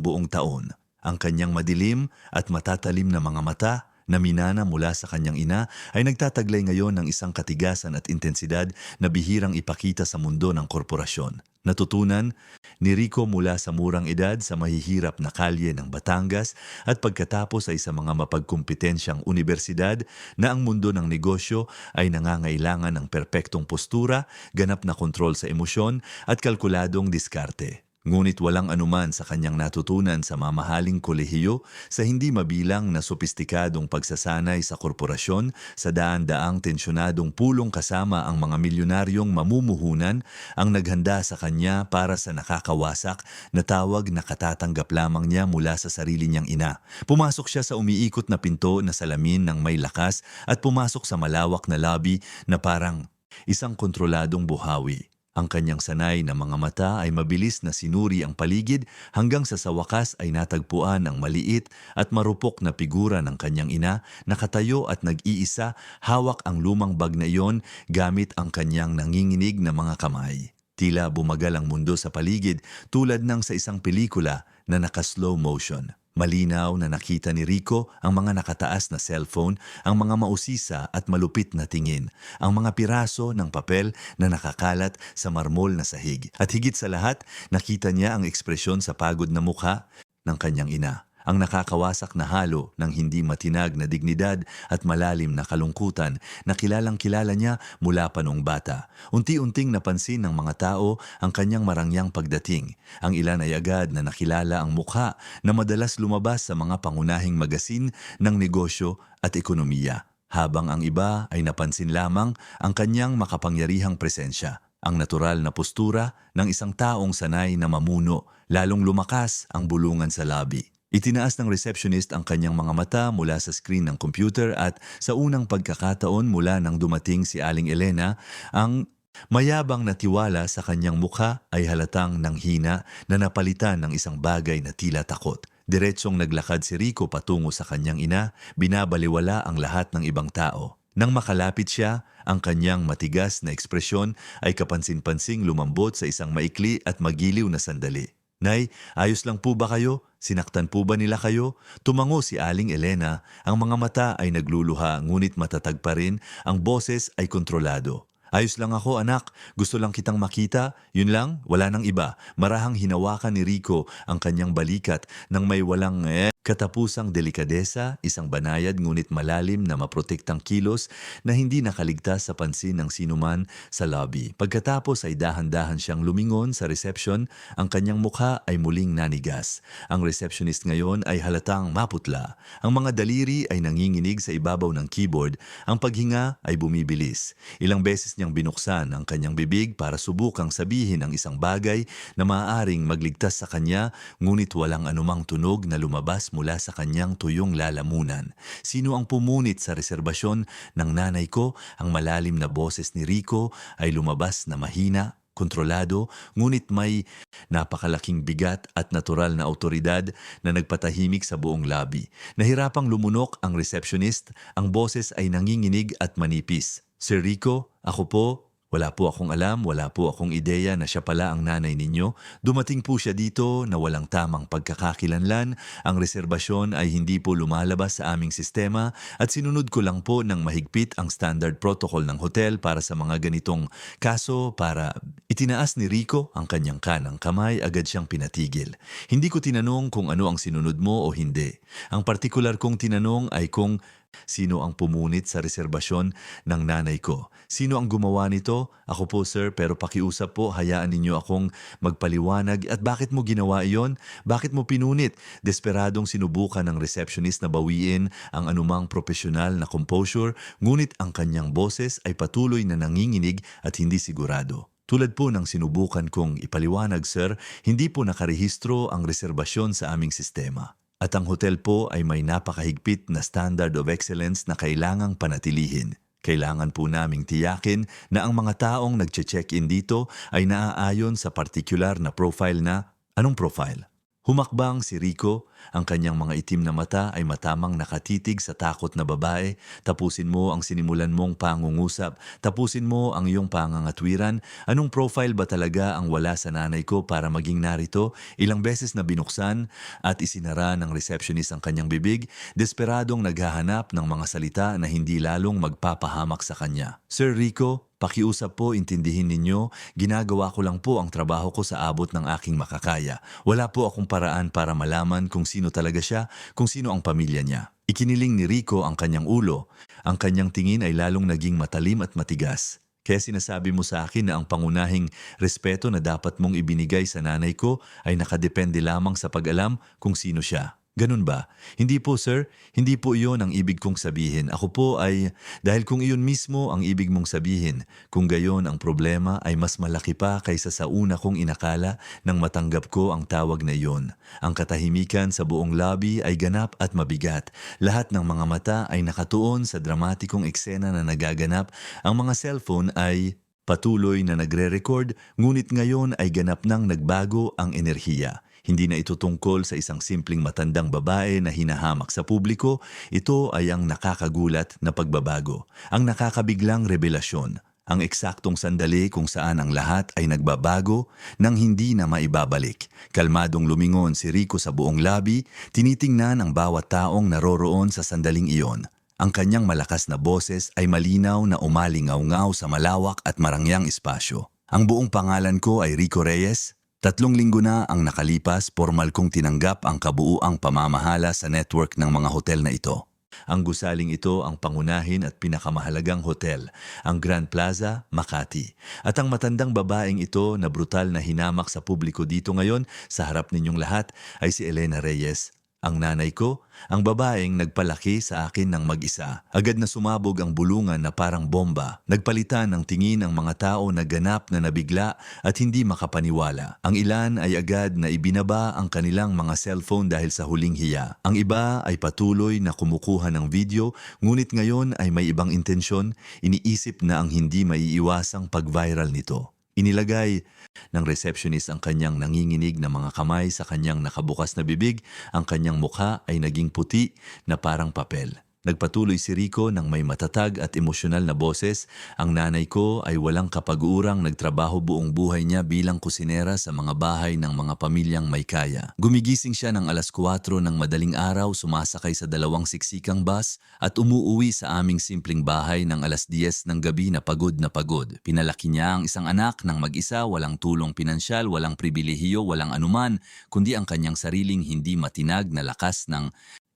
buong taon. Ang kanyang madilim at matatalim na mga mata na minana mula sa kanyang ina ay nagtataglay ngayon ng isang katigasan at intensidad na bihirang ipakita sa mundo ng korporasyon. Natutunan ni Rico mula sa murang edad sa mahihirap na kalye ng Batangas at pagkatapos ay sa mga mapagkumpetensyang unibersidad na ang mundo ng negosyo ay nangangailangan ng perpektong postura, ganap na kontrol sa emosyon at kalkuladong diskarte. Ngunit walang anuman sa kanyang natutunan sa mamahaling kolehiyo, sa hindi mabilang na sopistikadong pagsasanay sa korporasyon, sa daan-daang tensyonadong pulong kasama ang mga milyonaryong mamumuhunan ang naghanda sa kanya para sa nakakawasak na tawag na katatanggap lamang niya mula sa sarili niyang ina. Pumasok siya sa umiikot na pinto na salamin ng may lakas at pumasok sa malawak na lobby na parang isang kontroladong buhawi. Ang kanyang sanay na mga mata ay mabilis na sinuri ang paligid hanggang sa wakas ay natagpuan ang maliit at marupok na figura ng kanyang ina, nakatayo at nag-iisa, hawak ang lumang bag na iyon gamit ang kanyang nanginginig na mga kamay. Tila bumagal ang mundo sa paligid tulad ng sa isang pelikula na naka-slow motion. Malinaw na nakita ni Rico ang mga nakataas na cellphone, ang mga mausisa at malupit na tingin, ang mga piraso ng papel na nakakalat sa marmol na sahig. At higit sa lahat, nakita niya ang ekspresyon sa pagod na mukha ng kanyang ina. Ang nakakawasak na halo ng hindi matinag na dignidad at malalim na kalungkutan na kilalang-kilala niya mula pa noong bata. Unti-unting napansin ng mga tao ang kanyang marangyang pagdating. Ang ilan ay agad na nakilala ang mukha na madalas lumabas sa mga pangunahing magasin ng negosyo at ekonomiya. Habang ang iba ay napansin lamang ang kanyang makapangyarihang presensya. Ang natural na postura ng isang taong sanay na mamuno, lalong lumakas ang bulungan sa lobby. Itinaas ng receptionist ang kanyang mga mata mula sa screen ng computer at sa unang pagkakataon mula nang dumating si Aling Elena, ang mayabang na tiwala sa kanyang mukha ay halatang nanghina na napalitan ng isang bagay na tila takot. Diretsong naglakad si Rico patungo sa kanyang ina, binabaliwala ang lahat ng ibang tao. Nang makalapit siya, ang kanyang matigas na ekspresyon ay kapansin-pansing lumambot sa isang maikli at magiliw na sandali. "Nay, ayos lang po ba kayo? Sinaktan po ba nila kayo?" Tumango si Aling Elena. Ang mga mata ay nagluluha ngunit matatag pa rin. Ang boses ay kontrolado. "Ayos lang ako, anak. Gusto lang kitang makita. Yun lang, wala nang iba." Marahang hinawakan ni Rico ang kanyang balikat nang may walang Katapusang delikadesa, isang banayad ngunit malalim na maprotektang kilos na hindi nakaligtas sa pansin ng sinuman sa lobby. Pagkatapos ay dahan-dahan siyang lumingon sa reception, ang kanyang mukha ay muling nanigas. Ang receptionist ngayon ay halatang maputla. Ang mga daliri ay nanginginig sa ibabaw ng keyboard, ang paghinga ay bumibilis. Ilang beses niyang binuksan ang kanyang bibig para subukang sabihin ang isang bagay na maaaring magligtas sa kanya, ngunit walang anumang tunog na lumabas mula sa kanyang tuyong lalamunan. Sino ang pumunit sa reserbasyon ng nanay ko? Ang malalim na boses ni Rico ay lumabas na mahina, kontrolado, ngunit may napakalaking bigat at natural na autoridad na nagpatahimik sa buong lobby. Nahirapang lumunok ang receptionist, ang boses ay nanginginig at manipis. Sir Rico, ako po. Wala po akong alam, wala po akong ideya na siya pala ang nanay ninyo. Dumating po siya dito na walang tamang pagkakakilanlan. Ang reserbasyon ay hindi po lumalabas sa aming sistema at sinunod ko lang po ng mahigpit ang standard protocol ng hotel para sa mga ganitong kaso para itinaas ni Rico ang kanyang kanang kamay, agad siyang pinatigil. Hindi ko tinanong kung ano ang sinunod mo o hindi. Ang partikular kong tinanong ay kung sino ang pumunit sa reserbasyon ng nanay ko? Sino ang gumawa nito? Ako po sir, pero pakiusap po, hayaan ninyo akong magpaliwanag. At bakit mo ginawa iyon? Bakit mo pinunit? Desperadong sinubukan ng receptionist na bawiin ang anumang profesional na composure, ngunit ang kanyang boses ay patuloy na nanginginig at hindi sigurado. Tulad po ng sinubukan kong ipaliwanag sir, hindi po nakarehistro ang reserbasyon sa aming sistema. At ang hotel po ay may napakahigpit na standard of excellence na kailangang panatilihin. Kailangan po naming tiyakin na ang mga taong nagche-check-in dito ay naaayon sa partikular na profile na, anong profile? Humakbang si Rico, ang kanyang mga itim na mata ay matamang nakatitig sa takot na babae. Tapusin mo ang sinimulan mong pangungusap. Tapusin mo ang iyong pangangatwiran. Anong profile ba talaga ang wala sa nanay ko para maging narito? Ilang beses na binuksan at isinara ng receptionist ang kanyang bibig, desperadong naghahanap ng mga salita na hindi lalong magpapahamak sa kanya. Sir Rico, pakiusap po, intindihin ninyo, ginagawa ko lang po ang trabaho ko sa abot ng aking makakaya. Wala po akong paraan para malaman kung sino talaga siya, kung sino ang pamilya niya. Ikiniling ni Rico ang kanyang ulo. Ang kanyang tingin ay lalong naging matalim at matigas. Kaya sinasabi mo sa akin na ang pangunahing respeto na dapat mong ibinigay sa nanay ko ay nakadepende lamang sa pag-alam kung sino siya. Ganun ba? Hindi po sir, hindi po iyon ang ibig kong sabihin. Ako po ay, dahil kung iyon mismo ang ibig mong sabihin, kung gayon ang problema ay mas malaki pa kaysa sa una kong inakala nang matanggap ko ang tawag na iyon. Ang katahimikan sa buong lobby ay ganap at mabigat. Lahat ng mga mata ay nakatuon sa dramatikong eksena na nagaganap. Ang mga cellphone ay patuloy na nagre-record, ngunit ngayon ay ganap nang nagbago ang enerhiya. Hindi na ito tungkol sa isang simpleng matandang babae na hinahamak sa publiko, ito ay ang nakakagulat na pagbabago, ang nakakabiglang revelasyon, ang eksaktong sandali kung saan ang lahat ay nagbabago nang hindi na maibabalik. Kalmadong lumingon si Rico sa buong lobby, tinitingnan ang bawat taong naroroon sa sandaling iyon. Ang kanyang malakas na boses ay malinaw na umalingaw-ngaw sa malawak at marangyang espasyo. Ang buong pangalan ko ay Rico Reyes. 3 linggo na ang nakalipas, formal kong tinanggap ang kabuuang pamamahala sa network ng mga hotel na ito. Ang gusaling ito ang pangunahin at pinakamahalagang hotel, ang Grand Plaza, Makati. At ang matandang babaeng ito na brutal na hinamak sa publiko dito ngayon sa harap ninyong lahat ay si Elena Reyes. Ang nanay ko, ang babaeng nagpalaki sa akin ng mag-isa. Agad na sumabog ang bulungan na parang bomba. Nagpalitan ng tingin ang mga tao na ganap na nabigla at hindi makapaniwala. Ang ilan ay agad na ibinaba ang kanilang mga cellphone dahil sa huling hiya. Ang iba ay patuloy na kumukuha ng video, ngunit ngayon ay may ibang intensyon, iniisip na ang hindi maiiwasang pag-viral nito. Inilagay ng receptionist ang kanyang nanginginig na mga kamay sa kanyang nakabukas na bibig, ang kanyang mukha ay naging puti na parang papel. Nagpatuloy si Rico ng may matatag at emosyonal na boses. Ang nanay ko ay walang kapag-urang nagtrabaho buong buhay niya bilang kusinera sa mga bahay ng mga pamilyang may kaya. Gumigising siya ng alas 4 ng madaling araw, sumasakay sa 2 siksikang bus at umuuwi sa aming simpleng bahay ng alas 10 ng gabi na pagod na pagod. Pinalaki niya ang isang anak ng mag-isa, walang tulong pinansyal, walang pribilehiyo, walang anuman, kundi ang kanyang sariling hindi matinag na lakas ng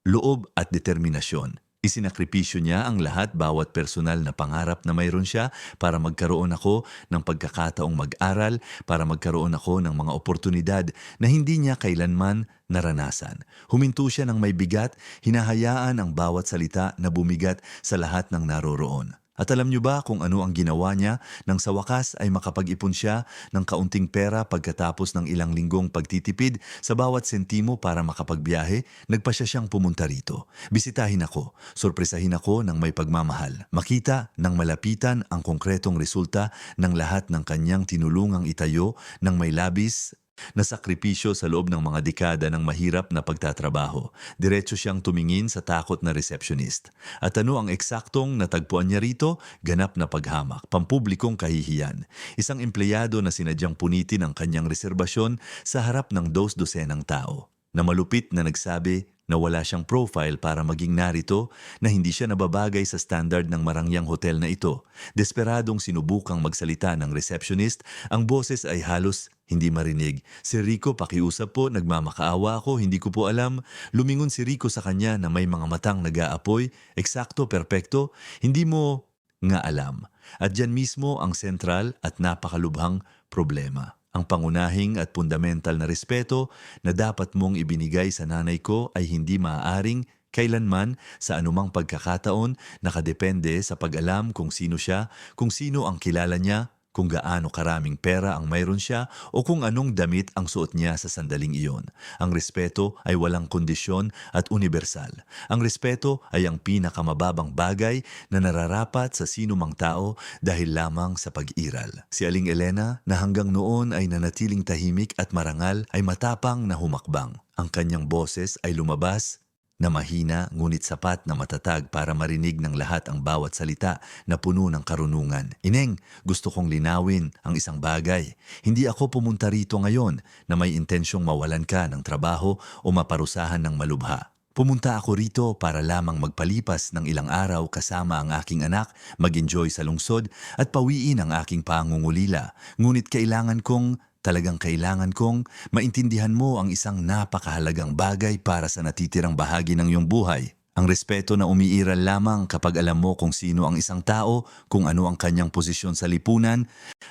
loob at determinasyon. Isinakripisyo niya ang lahat, bawat personal na pangarap na mayroon siya para magkaroon ako ng pagkakataong mag-aral, para magkaroon ako ng mga oportunidad na hindi niya kailanman naranasan. Huminto siya ng may bigat, hinahayaan ang bawat salita na bumigat sa lahat ng naroroon. At alam niyo ba kung ano ang ginawa niya nang sa wakas ay makapag-ipon siya ng kaunting pera pagkatapos ng ilang linggong pagtitipid sa bawat sentimo para makapagbiyahe? Nagpasya siyang pumunta rito. Bisitahin ako, sorpresahin ako ng may pagmamahal. Makita ng malapitan ang konkretong resulta ng lahat ng kanyang tinulungang itayo ng may labis na sakripisyo sa loob ng mga dekada ng mahirap na pagtatrabaho. Diretso siyang tumingin sa takot na receptionist. At ano ang eksaktong natagpuan niya rito? Ganap na paghamak, pampublikong kahihiyan. Isang empleyado na sinadyang punitin ang kanyang reserbasyon sa harap ng 2 dosenang tao. Na malupit na nagsabi na wala siyang profile para maging narito, na hindi siya nababagay sa standard ng marangyang hotel na ito. Desperadong sinubukang magsalita ng receptionist, ang boses ay halos hindi marinig. Si Rico, pakiusap po, nagmamakaawa ako, hindi ko po alam. Lumingon si Rico sa kanya na may mga matang nag-aapoy, eksakto, perpekto, hindi mo nga alam. At dyan mismo ang sentral at napakalubhang problema. Ang pangunahing at fundamental na respeto na dapat mong ibinigay sa nanay ko ay hindi maaaring kailanman sa anumang pagkakataon, nakadepende sa pag-alam kung sino siya, kung sino ang kilala niya, kung gaano karaming pera ang mayroon siya o kung anong damit ang suot niya sa sandaling iyon. Ang respeto ay walang kondisyon at universal. Ang respeto ay ang pinakamababang bagay na nararapat sa sino mang tao dahil lamang sa pag-iral. Si Aling Elena, na hanggang noon ay nanatiling tahimik at marangal, ay matapang na humakbang. Ang kanyang boses ay lumabas na mahina ngunit sapat na matatag para marinig ng lahat ang bawat salita na puno ng karunungan. Ineng, gusto kong linawin ang isang bagay. Hindi ako pumunta rito ngayon na may intensyong mawalan ka ng trabaho o maparusahan ng malubha. Pumunta ako rito para lamang magpalipas ng ilang araw kasama ang aking anak, mag-enjoy sa lungsod at pawiin ang aking pangungulila. Ngunit talagang kailangan kong maintindihan mo ang isang napakahalagang bagay para sa natitirang bahagi ng iyong buhay. Ang respeto na umiiral lamang kapag alam mo kung sino ang isang tao, kung ano ang kanyang posisyon sa lipunan,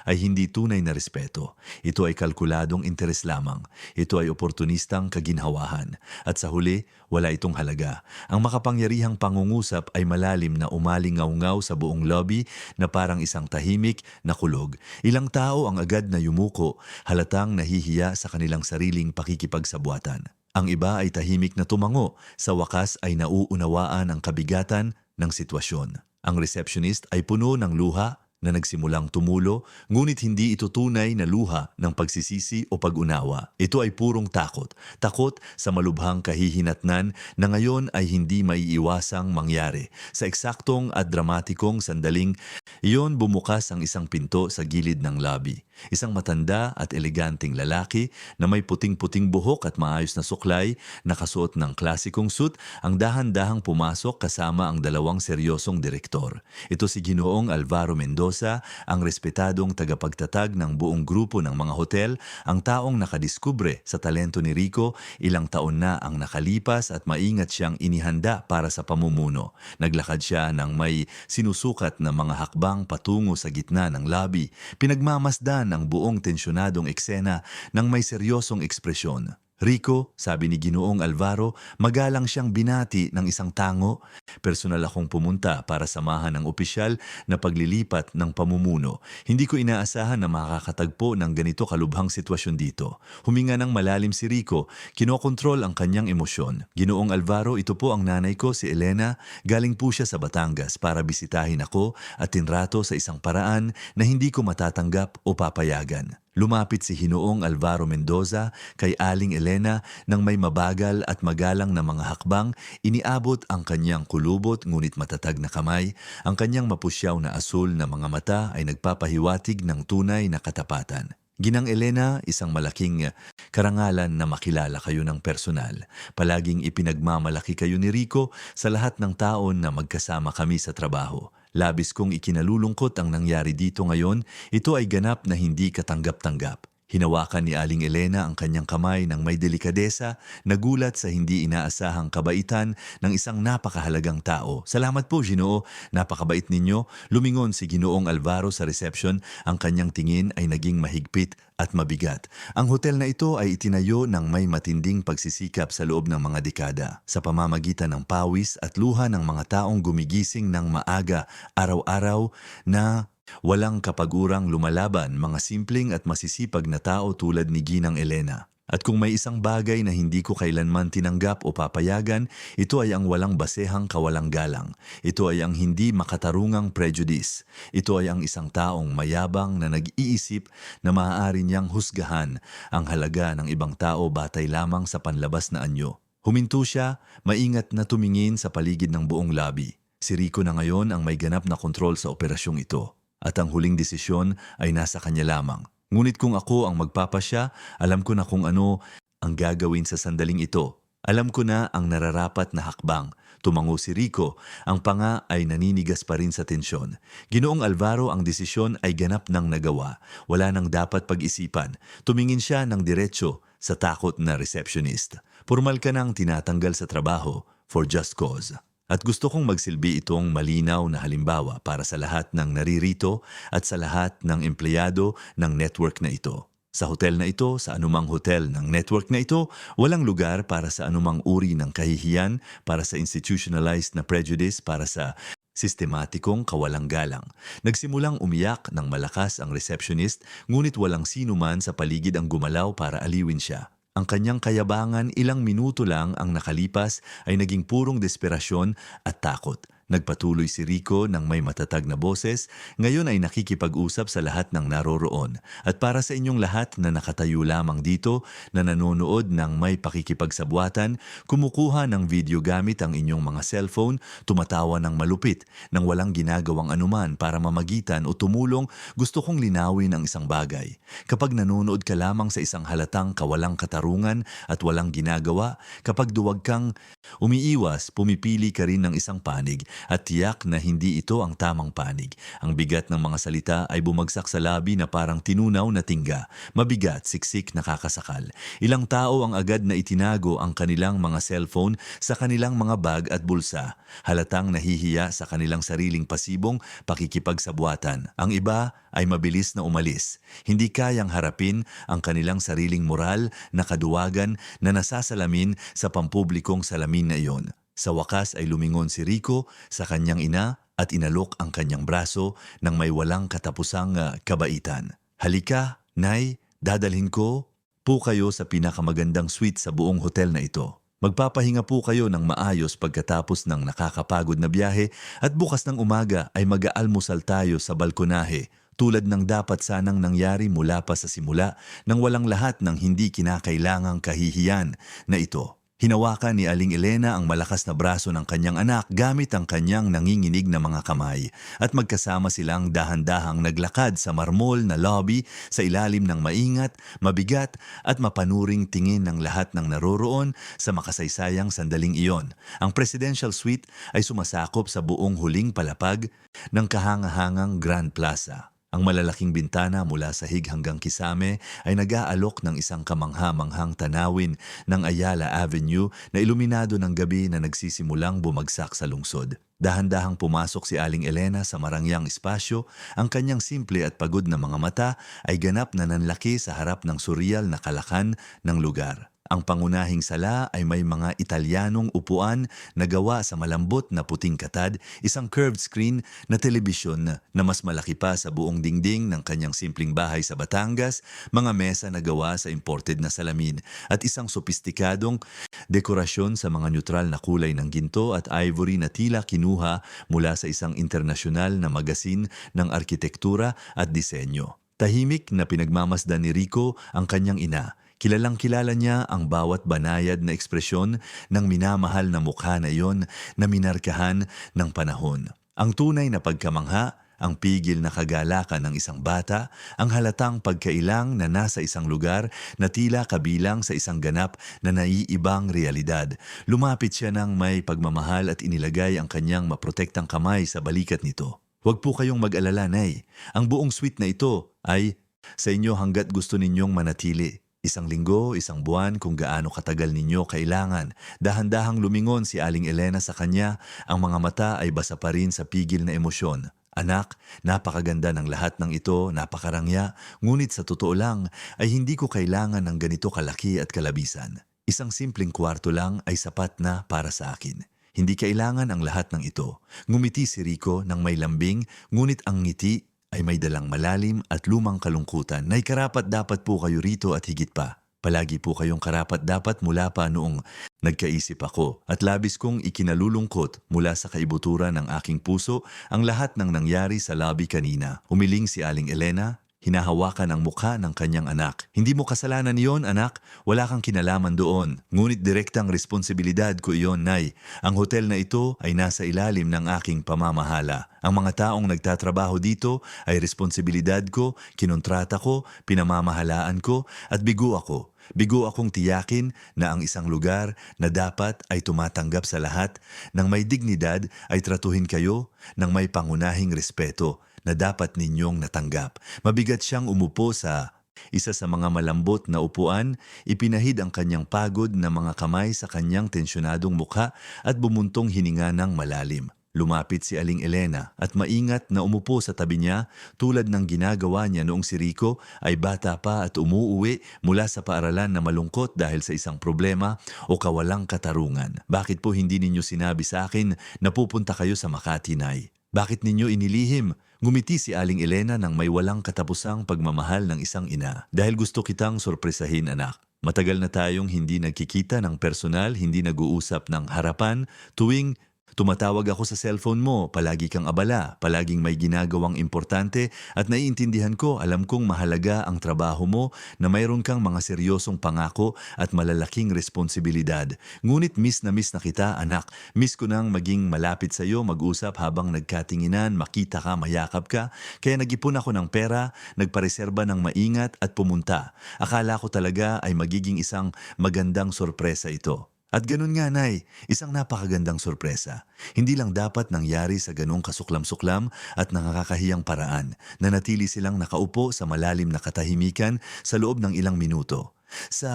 ay hindi tunay na respeto. Ito ay kalkuladong interes lamang. Ito ay oportunistang kaginhawahan. At sa huli, wala itong halaga. Ang makapangyarihang pangungusap ay malalim na umalingaw-ngaw sa buong lobby na parang isang tahimik na kulog. Ilang tao ang agad na yumuko, halatang nahihiya sa kanilang sariling pakikipagsabuatan. Ang iba ay tahimik na tumango, sa wakas ay nauunawaan ang kabigatan ng sitwasyon. Ang receptionist ay puno ng luha na nagsimulang tumulo, ngunit hindi ito tunay na luha ng pagsisisi o pag-unawa. Ito ay purong takot. Takot sa malubhang kahihinatnan na ngayon ay hindi maiiwasang mangyari. Sa eksaktong at dramatikong sandaling, iyon bumukas ang isang pinto sa gilid ng lobby. Isang matanda at eleganteng lalaki na may puting-puting buhok at maayos na suklay, nakasuot ng klasikong suit, ang dahan-dahang pumasok kasama ang 2 seryosong direktor. Ito si Ginoong Alvaro Mendoza, ang respetadong tagapagtatag ng buong grupo ng mga hotel, ang taong nakadiskubre sa talento ni Rico, ilang taon na ang nakalipas at maingat siyang inihanda para sa pamumuno. Naglakad siya ng may sinusukat na mga hakbang patungo sa gitna ng lobby, pinagmamasdan ang buong tensyonadong eksena ng may seryosong ekspresyon. Rico, sabi ni Ginoong Alvaro, magalang siyang binati ng isang tango. Personal akong pumunta para samahan ang opisyal na paglilipat ng pamumuno. Hindi ko inaasahan na makakatagpo ng ganito kalubhang sitwasyon dito. Huminga ng malalim si Rico, kinokontrol ang kanyang emosyon. Ginoong Alvaro, ito po ang nanay ko, si Elena. Galing po siya sa Batangas para bisitahin ako at tinrato sa isang paraan na hindi ko matatanggap o papayagan. Lumapit si Ginoong Alvaro Mendoza kay Aling Elena nang may mabagal at magalang na mga hakbang, iniabot ang kanyang kulubot ngunit matatag na kamay, ang kanyang mapusyaw na asul na mga mata ay nagpapahiwatig ng tunay na katapatan. Ginang Elena, isang malaking karangalan na makilala kayo ng personal. Palaging ipinagmamalaki kayo ni Rico sa lahat ng taon na magkasama kami sa trabaho. Labis kong ikinalulungkot ang nangyari dito ngayon, ito ay ganap na hindi katanggap-tanggap. Hinawakan ni Aling Elena ang kanyang kamay ng may delikadesa, nagulat sa hindi inaasahang kabaitan ng isang napakahalagang tao. Salamat po, Ginoo, napakabait ninyo. Lumingon si Ginoong Alvaro sa reception, ang kanyang tingin ay naging mahigpit at mabigat. Ang hotel na ito ay itinayo ng may matinding pagsisikap sa loob ng mga dekada, sa pamamagitan ng pawis at luha ng mga taong gumigising ng maaga, araw-araw na walang kapagurang lumalaban, mga simpleng at masisipag na tao tulad ni Ginang Elena. At kung may isang bagay na hindi ko kailanman tinanggap o papayagan, ito ay ang walang basehang kawalang-galang. Ito ay ang hindi makatarungang prejudice. Ito ay ang isang taong mayabang na nag-iisip na maaari niyang husgahan ang halaga ng ibang tao batay lamang sa panlabas na anyo. Huminto siya, maingat na tumingin sa paligid ng buong lobby. Si Rico na ngayon ang may ganap na kontrol sa operasyong ito. At ang huling desisyon ay nasa kanya lamang. Ngunit kung ako ang magpapasya, alam ko na kung ano ang gagawin sa sandaling ito. Alam ko na ang nararapat na hakbang. Tumango si Rico, ang panga ay naninigas pa rin sa tensyon. Ginoong Alvaro, ang desisyon ay ganap ng nagawa. Wala nang dapat pag-isipan. Tumingin siya ng diretsyo sa takot na receptionist. Formal ka nang tinatanggal sa trabaho for just cause. At gusto kong magsilbi itong malinaw na halimbawa para sa lahat ng naririto at sa lahat ng empleyado ng network na ito. Sa hotel na ito, sa anumang hotel ng network na ito, walang lugar para sa anumang uri ng kahihiyan, para sa institutionalized na prejudice, para sa sistematikong kawalang-galang. Nagsimulang umiyak ng malakas ang receptionist, ngunit walang sino man sa paligid ang gumalaw para aliwin siya. Ang kanyang kayabangan, ilang minuto lang ang nakalipas ay naging purong desperasyon at takot. Nagpatuloy si Rico ng may matatag na boses, ngayon ay nakikipag-usap sa lahat ng naroroon. At para sa inyong lahat na nakatayo lamang dito, na nanonood ng may pakikipagsabuatan, kumukuha ng video gamit ang inyong mga cellphone, tumatawa ng malupit, nang walang ginagawang anuman para mamagitan o tumulong, gusto kong linawin ang isang bagay. Kapag nanonood ka lamang sa isang halatang kawalang katarungan at walang ginagawa, kapag duwag kang umiiwas, pumipili ka rin ng isang panig, at tiyak na hindi ito ang tamang panig. Ang bigat ng mga salita ay bumagsak sa labi na parang tinunaw na tingga. Mabigat, siksik, nakakasakal. Ilang tao ang agad na itinago ang kanilang mga cellphone sa kanilang mga bag at bulsa. Halatang nahihiya sa kanilang sariling pasibong pakikipagsabuatan. Ang iba ay mabilis na umalis. Hindi kayang harapin ang kanilang sariling moral na kaduwagan na nasasalamin sa pampublikong salamin na iyon. Sa wakas ay lumingon si Rico sa kanyang ina at inalok ang kanyang braso ng may walang katapusang kabaitan. Halika, Nay, dadalhin ko po kayo sa pinakamagandang suite sa buong hotel na ito. Magpapahinga po kayo ng maayos pagkatapos ng nakakapagod na biyahe at bukas ng umaga ay mag-aalmusal tayo sa balkonahe tulad ng dapat sanang nangyari mula pa sa simula nang walang lahat ng hindi kinakailangang kahihiyan na ito. Hinawakan ni Aling Elena ang malakas na braso ng kanyang anak gamit ang kanyang nanginginig na mga kamay at magkasama silang dahan-dahang naglakad sa marmol na lobby sa ilalim ng maingat, mabigat at mapanuring tingin ng lahat ng naroroon sa makasaysayang sandaling iyon. Ang Presidential Suite ay sumasakop sa buong huling palapag ng kahangahangang Grand Plaza. Ang malalaking bintana mula sahig hanggang kisame ay nag-aalok ng isang kamangha-manghang tanawin ng Ayala Avenue na iluminado ng gabi na nagsisimulang bumagsak sa lungsod. Dahan-dahang pumasok si Aling Elena sa marangyang espasyo, ang kanyang simple at pagod na mga mata ay ganap na nanlaki sa harap ng suryal na kalakan ng lugar. Ang pangunahing sala ay may mga Italianong upuan na gawa sa malambot na puting katad, isang curved screen na telebisyon na mas malaki pa sa buong dingding ng kanyang simpleng bahay sa Batangas, mga mesa na gawa sa imported na salamin, at isang sopistikadong dekorasyon sa mga neutral na kulay ng ginto at ivory na tila kinuha mula sa isang internasyonal na magasin ng arkitektura at disenyo. Tahimik na pinagmamasdan ni Rico ang kanyang ina. Kilalang kilala niya ang bawat banayad na ekspresyon ng minamahal na mukha na iyon na minarkahan ng panahon. Ang tunay na pagkamangha, ang pigil na kagalakan ng isang bata, ang halatang pagkailang na nasa isang lugar na tila kabilang sa isang ganap na naiibang realidad. Lumapit siya ng may pagmamahal at inilagay ang kanyang maprotektang kamay sa balikat nito. Huwag po kayong mag-alala, Nay. Ang buong suite na ito ay sa inyo hanggat gusto ninyong manatili. 1 linggo, 1 buwan kung gaano katagal ninyo kailangan. Dahan-dahang lumingon si Aling Elena sa kanya, ang mga mata ay basa pa rin sa pigil na emosyon. Anak, napakaganda ng lahat ng ito, napakarangya, ngunit sa totoo lang ay hindi ko kailangan ng ganito kalaki at kalabisan. 1 simpleng kwarto lang ay sapat na para sa akin. Hindi kailangan ang lahat ng ito. Ngumiti si Rico ng may lambing, ngunit ang ngiti ay may dalang malalim at lumang kalungkutan na karapat-dapat po kayo rito at higit pa. Palagi po kayong karapat-dapat mula pa noong nagkaisip ako at labis kong ikinalulungkot mula sa kaibuturan ng aking puso ang lahat ng nangyari sa lobby kanina. Umiling si Aling Elena, hinahawakan ang mukha ng kanyang anak. Hindi mo kasalanan iyon, anak. Wala kang kinalaman doon. Ngunit direktang responsibilidad ko iyon, Nay. Ang hotel na ito ay nasa ilalim ng aking pamamahala. Ang mga taong nagtatrabaho dito ay responsibilidad ko, kinontrata ko, pinamamahalaan ko, at bigo ako. Bigo akong tiyakin na ang isang lugar na dapat ay tumatanggap sa lahat, ng may dignidad ay tratuhin kayo, ng may pangunahing respeto na dapat ninyong natanggap. Mabigat siyang umupo sa isa sa mga malambot na upuan, ipinahid ang kanyang pagod na mga kamay sa kanyang tensyonadong mukha at bumuntong hininga ng malalim. Lumapit si Aling Elena at maingat na umupo sa tabi niya tulad ng ginagawa niya noong si Rico ay bata pa at umuuwi mula sa paaralan na malungkot dahil sa isang problema o kawalang katarungan. Bakit po hindi ninyo sinabi sa akin na pupunta kayo sa Makati, Nay? Bakit ninyo inilihim? Ngumiti si Aling Elena ng may walang katapusang pagmamahal ng isang ina. Dahil gusto kitang sorpresahin, anak. Matagal na tayong hindi nagkikita ng personal, hindi nag-uusap ng harapan, tuwing tumatawag ako sa cellphone mo, palagi kang abala, palaging may ginagawang importante at naiintindihan ko, alam kong mahalaga ang trabaho mo na mayroon kang mga seryosong pangako at malalaking responsibilidad. Ngunit miss na kita, anak. Miss ko nang maging malapit sa iyo, mag-usap habang nagkatinginan, makita ka, mayakap ka. Kaya nag-ipon ako ng pera, nagpareserba ng maingat at pumunta. Akala ko talaga ay magiging isang magandang sorpresa ito. At ganun nga, Nay, isang napakagandang sorpresa. Hindi lang dapat nangyari sa ganong kasuklam-suklam at nakakahiyang paraan na natili silang nakaupo sa malalim na katahimikan sa loob ng ilang minuto. Sa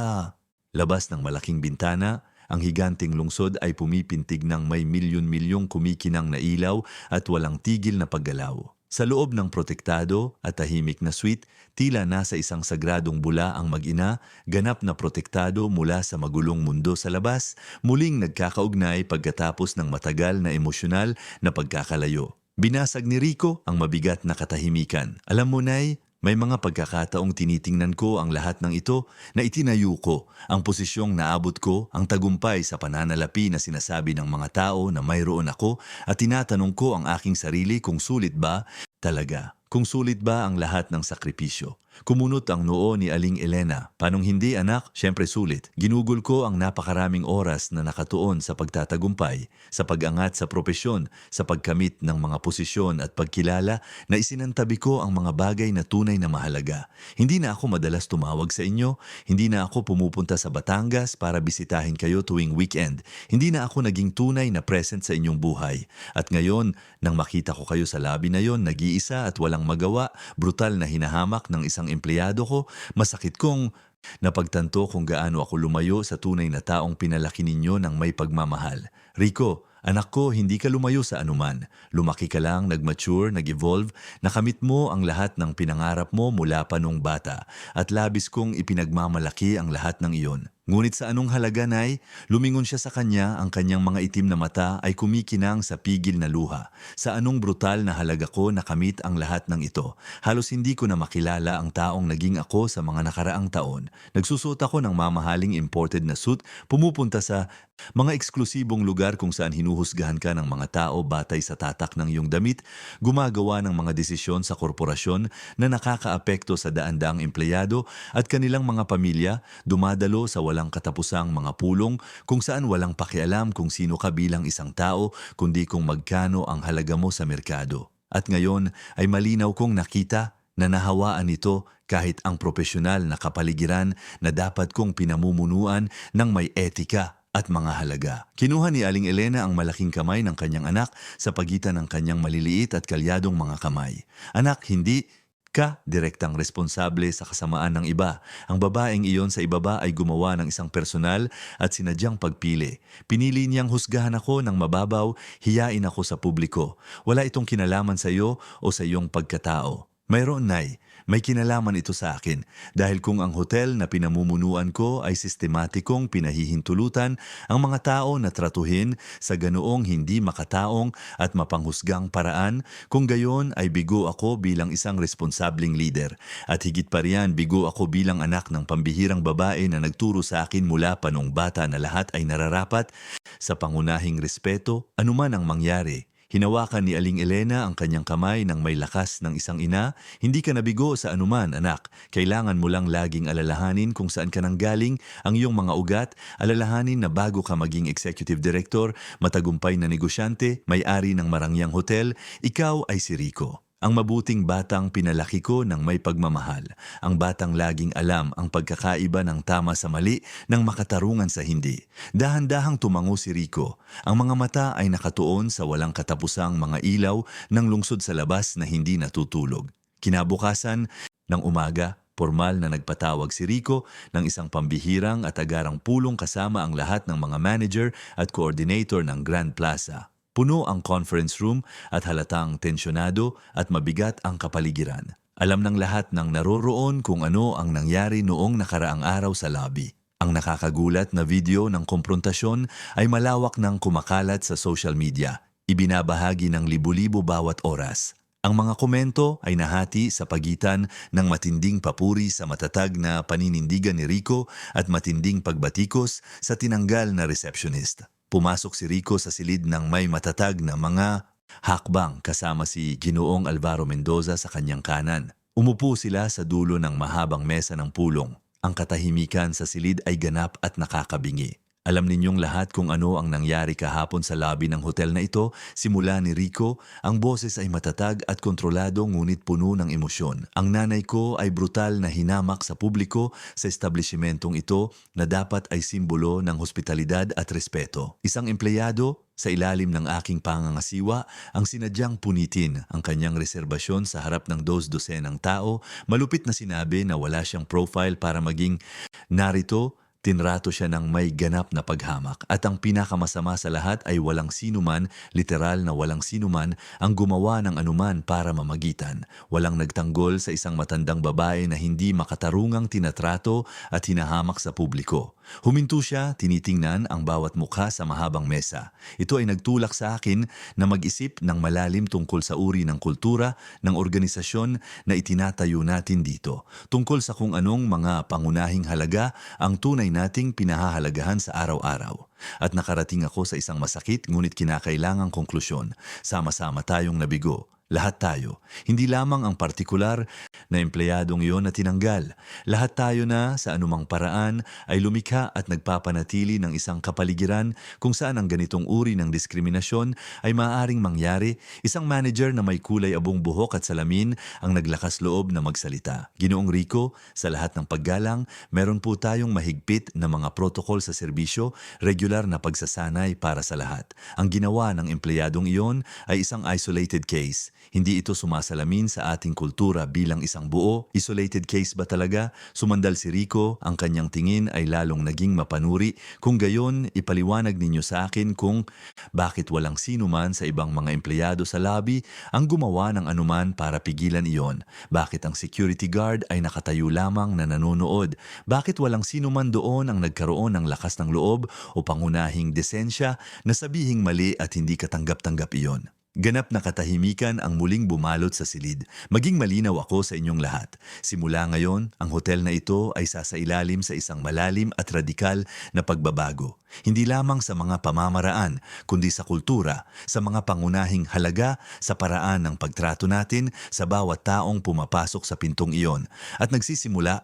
labas ng malaking bintana, ang higanting lungsod ay pumipintig ng may milyon-milyong kumikinang na ilaw at walang tigil na paggalaw. Sa loob ng protektado at tahimik na suite, tila nasa isang sagradong bula ang mag-ina, ganap na protektado mula sa magulong mundo sa labas, muling nagkakaugnay pagkatapos ng matagal na emosyonal na pagkakalayo. Binasag ni Rico ang mabigat na katahimikan. Alam mo, Nay, may mga pagkakataong tinitingnan ko ang lahat ng ito na itinayo ko, ang posisyong naabot ko, ang tagumpay sa pananalapi na sinasabi ng mga tao na mayroon ako at tinatanong ko ang aking sarili kung sulit ba talaga. Kung sulit ba ang lahat ng sakripisyo. Kumunot ang noo ni Aling Elena. Panong hindi, anak? Siyempre sulit. Ginugol ko ang napakaraming oras na nakatuon sa pagtatagumpay, sa pag-angat sa propesyon, sa pagkamit ng mga posisyon at pagkilala na isinantabi ko ang mga bagay na tunay na mahalaga. Hindi na ako madalas tumawag sa inyo, hindi na ako pumupunta sa Batangas para bisitahin kayo tuwing weekend. Hindi na ako naging tunay na present sa inyong buhay. At ngayon, nang makita ko kayo sa labi na yon, nag-iisa at walang magawa, brutal na hinahamak ng isang empleyado ko, masakit kong napagtanto kung gaano ako lumayo sa tunay na taong pinalaki ninyo ng may pagmamahal. Rico, anak ko, hindi ka lumayo sa anuman. Lumaki ka lang, nag-mature, nag-evolve, nakamit mo ang lahat ng pinangarap mo mula pa nung bata at labis kong ipinagmamalaki ang lahat ng iyon. Ngunit sa anong halaga, Nay? Lumingon siya sa kanya, ang kanyang mga itim na mata ay kumikinang sa pigil na luha. Sa anong brutal na halaga ko nakamit ang lahat ng ito? Halos hindi ko na makilala ang taong naging ako sa mga nakaraang taon. Nagsusuot ako ng mamahaling imported na suit, pumupunta sa mga eksklusibong lugar kung saan hinuhusgahan ka ng mga tao batay sa tatak ng iyong damit, gumagawa ng mga desisyon sa korporasyon na nakakaapekto sa daan-daang empleyado at kanilang mga pamilya, dumadalo sa walang katapusang mga pulong kung saan walang pakialam kung sino ka bilang isang tao kundi kung magkano ang halaga mo sa merkado. At ngayon ay malinaw kong nakita na nahawaan ito kahit ang profesional na kapaligiran na dapat kong pinamumunuan ng may etika at mga halaga. Kinuha ni Aling Elena ang malaking kamay ng kanyang anak sa pagitan ng kanyang maliliit at kalyadong mga kamay. Anak, hindi ka direktang responsable sa kasamaan ng iba. Ang babaeng iyon sa ibaba ay gumawa ng isang personal at sinadyang pagpili. Pinili niyang husgahan ako ng mababaw, hiyain ako sa publiko. Wala itong kinalaman sa iyo o sa iyong pagkatao. Mayroon, Nay. May kinalaman ito sa akin dahil kung ang hotel na pinamumunuan ko ay sistematikong pinahihintulutan ang mga tao na tratuhin sa ganoong hindi makataong at mapanghusgang paraan, kung gayon ay bigo ako bilang isang responsabling leader. At higit pa riyan, bigo ako bilang anak ng pambihirang babae na nagturo sa akin mula pa nung bata na lahat ay nararapat sa pangunahing respeto, anuman ang mangyari. Hinawakan ni Aling Elena ang kanyang kamay ng may lakas ng isang ina. Hindi ka nabigo sa anuman, anak. Kailangan mo lang laging alalahanin kung saan ka nanggaling ang iyong mga ugat, alalahanin na bago ka maging executive director, matagumpay na negosyante, may-ari ng marangyang hotel, ikaw ay si Rico. Ang mabuting batang pinalaki ko ng may pagmamahal. Ang batang laging alam ang pagkakaiba ng tama sa mali, ng makatarungan sa hindi. Dahan-dahang tumango si Rico. Ang mga mata ay nakatuon sa walang katapusang mga ilaw ng lungsod sa labas na hindi natutulog. Kinabukasan ng umaga, formal na nagpatawag si Rico ng isang pambihirang at agarang pulong kasama ang lahat ng mga manager at coordinator ng Grand Plaza. Puno ang conference room at halatang tensyonado at mabigat ang kapaligiran. Alam ng lahat ng naroroon kung ano ang nangyari noong nakaraang araw sa lobby. Ang nakakagulat na video ng komprontasyon ay malawak ng kumakalat sa social media. Ibinabahagi ng libu-libo bawat oras. Ang mga komento ay nahati sa pagitan ng matinding papuri sa matatag na paninindigan ni Rico at matinding pagbatikos sa tinanggal na receptionist. Pumasok si Rico sa silid ng may matatag na mga hakbang kasama si Ginoong Alvaro Mendoza sa kanyang kanan. Umupo sila sa dulo ng mahabang mesa ng pulong. Ang katahimikan sa silid ay ganap at nakakabingi. Alam ninyong lahat kung ano ang nangyari kahapon sa lobby ng hotel na ito. Simula ni Rico, ang boses ay matatag at kontrolado ngunit puno ng emosyon. Ang nanay ko ay brutal na hinamak sa publiko sa establishmentong ito na dapat ay simbolo ng hospitalidad at respeto. Isang empleyado sa ilalim ng aking pangangasiwa ang sinadyang punitin ang kanyang reserbasyon sa harap ng 2 dosenang tao. Malupit na sinabi na wala siyang profile para maging narito. Tinrato siya ng may ganap na paghamak at ang pinakamasama sa lahat ay walang sinuman, literal na walang sinuman ang gumawa ng anuman para mamagitan. Walang nagtanggol sa isang matandang babae na hindi makatarungang tinatrato at hinahamak sa publiko. Huminto siya, tinitingnan ang bawat mukha sa mahabang mesa. Ito ay nagtulak sa akin na mag-isip ng malalim tungkol sa uri ng kultura ng organisasyon na itinatayo natin dito. Tungkol sa kung anong mga pangunahing halaga ang tunay nating pinahahalagahan sa araw-araw. At nakarating ako sa isang masakit ngunit kinakailangang konklusyon. Sama-sama tayong nabigo. Lahat tayo, hindi lamang ang partikular na empleyadong iyon na tinanggal. Lahat tayo na sa anumang paraan ay lumikha at nagpapanatili ng isang kapaligiran kung saan ang ganitong uri ng diskriminasyon ay maaaring mangyari. Isang manager na may kulay abong buhok at salamin ang naglakas loob na magsalita. Ginoong Rico, sa lahat ng paggalang, meron po tayong mahigpit na mga protokol sa serbisyo, regular na pagsasanay para sa lahat. Ang ginawa ng empleyadong iyon ay isang isolated case. Hindi ito sumasalamin sa ating kultura bilang isang buo. Isolated case ba talaga? Sumandal si Rico, ang kanyang tingin ay lalong naging mapanuri. Kung gayon, ipaliwanag ninyo sa akin kung bakit walang sino man sa ibang mga empleyado sa lobby ang gumawa ng anuman para pigilan iyon. Bakit ang security guard ay nakatayo lamang na nanonood? Bakit walang sino man doon ang nagkaroon ng lakas ng loob o pangunahing desensya na sabihing mali at hindi katanggap-tanggap iyon? Ganap na katahimikan ang muling bumalot sa silid. Maging malinaw ako sa inyong lahat. Simula ngayon, ang hotel na ito ay sasailalim sa isang malalim at radikal na pagbabago. Hindi lamang sa mga pamamaraan, kundi sa kultura, sa mga pangunahing halaga, sa paraan ng pagtrato natin sa bawat taong pumapasok sa pintong iyon. At nagsisimula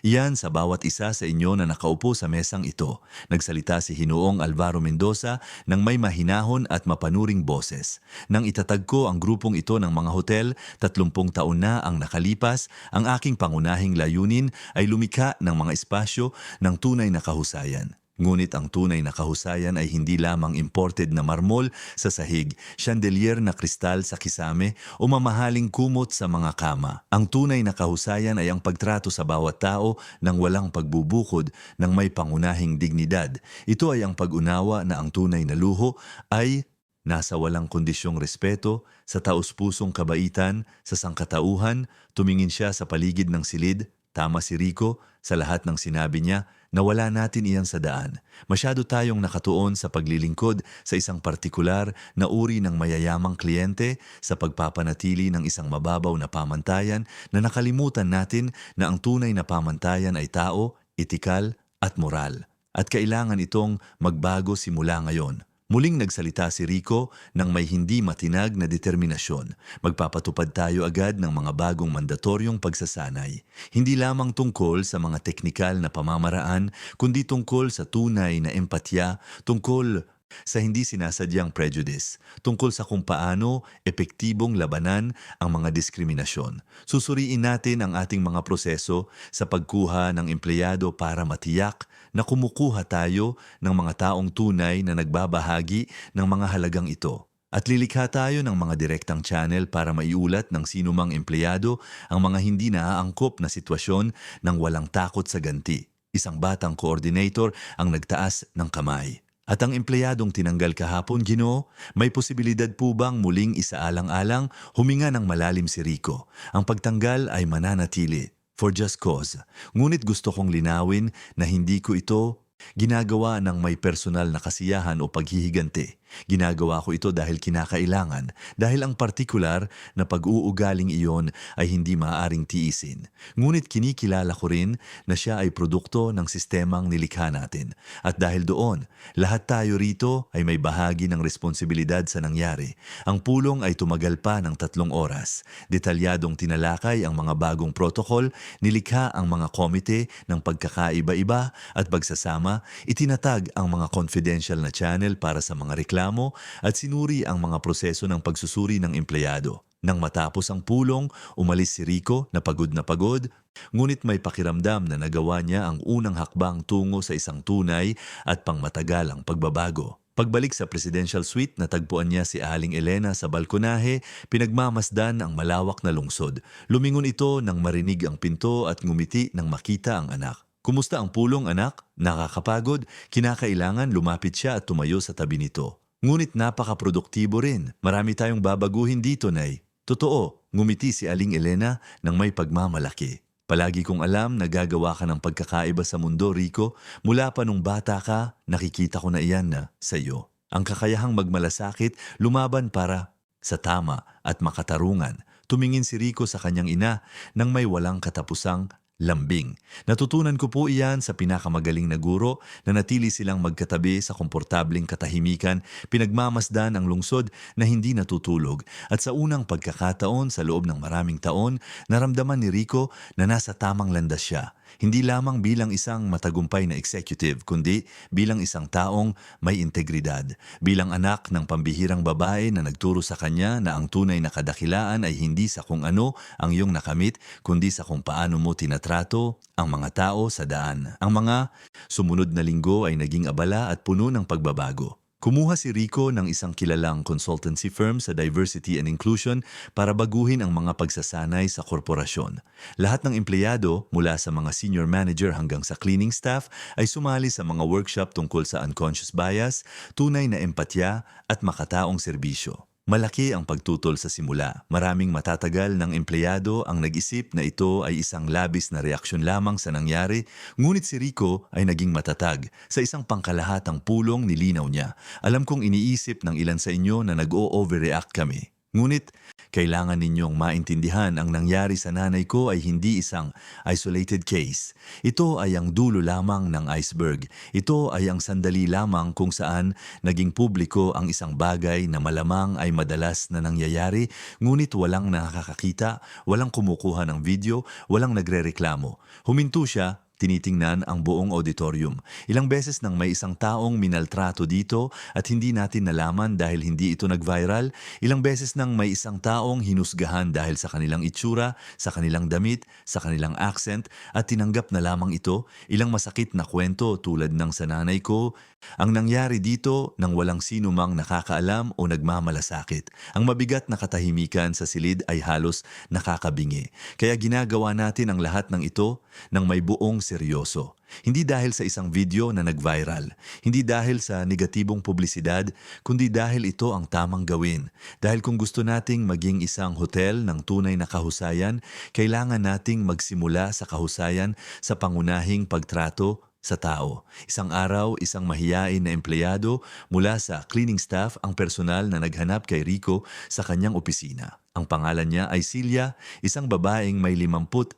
iyan sa bawat isa sa inyo na nakaupo sa mesang ito. Nagsalita si Hinoong Alvaro Mendoza ng may mahinahon at mapanuring boses. Nang itatag ko ang grupong ito ng mga hotel, 30 taon na ang nakalipas, ang aking pangunahing layunin ay lumikha ng mga espasyo ng tunay na kahusayan. Ngunit ang tunay na kahusayan ay hindi lamang imported na marmol sa sahig, chandelier na kristal sa kisame o mamahaling kumot sa mga kama. Ang tunay na kahusayan ay ang pagtrato sa bawat tao ng walang pagbubukod ng may pangunahing dignidad. Ito ay ang pag-unawa na ang tunay na luho ay nasa walang kondisyong respeto, sa taus-pusong kabaitan, sa sangkatauhan. Tumingin siya sa paligid ng silid. Tama si Rico sa lahat ng sinabi niya. Nawala natin iyan sa daan. Masyado tayong nakatuon sa paglilingkod sa isang partikular na uri ng mayayamang kliyente sa pagpapanatili ng isang mababaw na pamantayan na nakalimutan natin na ang tunay na pamantayan ay tao, etikal at moral. At kailangan itong magbago simula ngayon. Muling nagsalita si Rico ng may hindi matinag na determinasyon. Magpapatupad tayo agad ng mga bagong mandatoryong pagsasanay. Hindi lamang tungkol sa mga teknikal na pamamaraan, kundi tungkol sa tunay na empatya, tungkol sa hindi sinasadyang prejudice, tungkol sa kung paano epektibong labanan ang mga diskriminasyon. Susuriin natin ang ating mga proseso sa pagkuha ng empleyado para matiyak na kumukuha tayo ng mga taong tunay na nagbabahagi ng mga halagang ito. At lilikha tayo ng mga direktang channel para maiulat ng sinumang empleyado ang mga hindi naaangkop na sitwasyon ng walang takot sa ganti. Isang batang coordinator ang nagtaas ng kamay. At ang empleyadong tinanggal kahapon, Ginoo, may posibilidad po bang muling isaalang-alang? Huminga ng malalim si Rico. Ang pagtanggal ay mananatili. For just cause. Ngunit gusto kong linawin na hindi ko ito ginagawa ng may personal na kasiyahan o paghihiganti. Ginagawa ko ito dahil kinakailangan, dahil ang partikular na pag-uugaling iyon ay hindi maaaring tiisin. Ngunit kinikilala ko rin na siya ay produkto ng sistemang nilikha natin. At dahil doon, lahat tayo rito ay may bahagi ng responsibilidad sa nangyari. Ang pulong ay tumagal pa ng 3 oras. Detalyadong tinalakay ang mga bagong protokol, nilikha ang mga komite ng pagkakaiba-iba at pagsasama, itinatag ang mga confidential na channel para sa mga reklamo at sinuri ang mga proseso ng pagsusuri ng empleyado. Nang matapos ang pulong, umalis si Rico na pagod, ngunit may pakiramdam na nagawa niya ang unang hakbang tungo sa isang tunay at pangmatagalang pagbabago. Pagbalik sa presidential suite, natagpuan niya si Aling Elena sa balkonahe, pinagmamasdan ang malawak na lungsod. Lumingon ito nang marinig ang pinto at ngumiti nang makita ang anak. Kumusta ang pulong, anak? Nakakapagod? Kinakailangan lumapit siya at tumayo sa tabi nito. Ngunit napakaproduktibo rin. Marami tayong babaguhin dito, Nay. Totoo, ngumiti si Aling Elena ng may pagmamalaki. Palagi kong alam na gagawa ka ng pagkakaiba sa mundo, Rico. Mula pa nung bata ka, nakikita ko na iyan na sa iyo. Ang kakayahang magmalasakit, lumaban para sa tama at makatarungan. Tumingin si Rico sa kanyang ina nang may walang katapusang lambing. Natutunan ko po iyan sa pinakamagaling na guro na natili silang magkatabi sa komportabling katahimikan, pinagmamasdan ang lungsod na hindi natutulog. At sa unang pagkakataon sa loob ng maraming taon, naramdaman ni Rico na nasa tamang landas siya. Hindi lamang bilang isang matagumpay na executive, kundi bilang isang taong may integridad. Bilang anak ng pambihirang babae na nagturo sa kanya na ang tunay na kadakilaan ay hindi sa kung ano ang iyong nakamit, kundi sa kung paano mo tinatrato ang mga tao sa daan. Ang mga sumunod na linggo ay naging abala at puno ng pagbabago. Kumuha si Rico ng isang kilalang consultancy firm sa diversity and inclusion para baguhin ang mga pagsasanay sa korporasyon. Lahat ng empleyado, mula sa mga senior manager hanggang sa cleaning staff, ay sumali sa mga workshop tungkol sa unconscious bias, tunay na empatya at makataong serbisyo. Malaki ang pagtutol sa simula. Maraming matatagal ng empleyado ang nag-isip na ito ay isang labis na reaksyon lamang sa nangyari, ngunit si Rico ay naging matatag. Sa isang pangkalahatang pulong nilinaw niya, alam kong iniisip ng ilan sa inyo na nag-o-overreact kami. Ngunit, kailangan ninyong maintindihan ang nangyari sa nanay ko ay hindi isang isolated case. Ito ay ang dulo lamang ng iceberg. Ito ay ang sandali lamang kung saan naging publiko ang isang bagay na malamang ay madalas na nangyayari, ngunit walang nakakakita, walang kumukuha ng video, walang nagrereklamo. Huminto siya. Tinitingnan ang buong auditorium. Ilang beses nang may isang taong minaltrato dito at hindi natin nalaman dahil hindi ito nag-viral. Ilang beses nang may isang taong hinusgahan dahil sa kanilang itsura, sa kanilang damit, sa kanilang accent at tinanggap na lamang ito. Ilang masakit na kwento tulad ng sa nanay ko. Ang nangyari dito nang walang sino mang nakakaalam o nagmamalasakit. Ang mabigat na katahimikan sa silid ay halos nakakabingi. Kaya ginagawa natin ang lahat ng ito nang may buong seryoso. Hindi dahil sa isang video na nag-viral, hindi dahil sa negatibong publisidad, kundi dahil ito ang tamang gawin. Dahil kung gusto nating maging isang hotel ng tunay na kahusayan, kailangan nating magsimula sa kahusayan sa pangunahing pagtrato sa tao. Isang araw, isang mahiyain na empleyado mula sa cleaning staff ang personal na naghanap kay Rico sa kanyang opisina. Ang pangalan niya ay Celia, isang babaeng may 53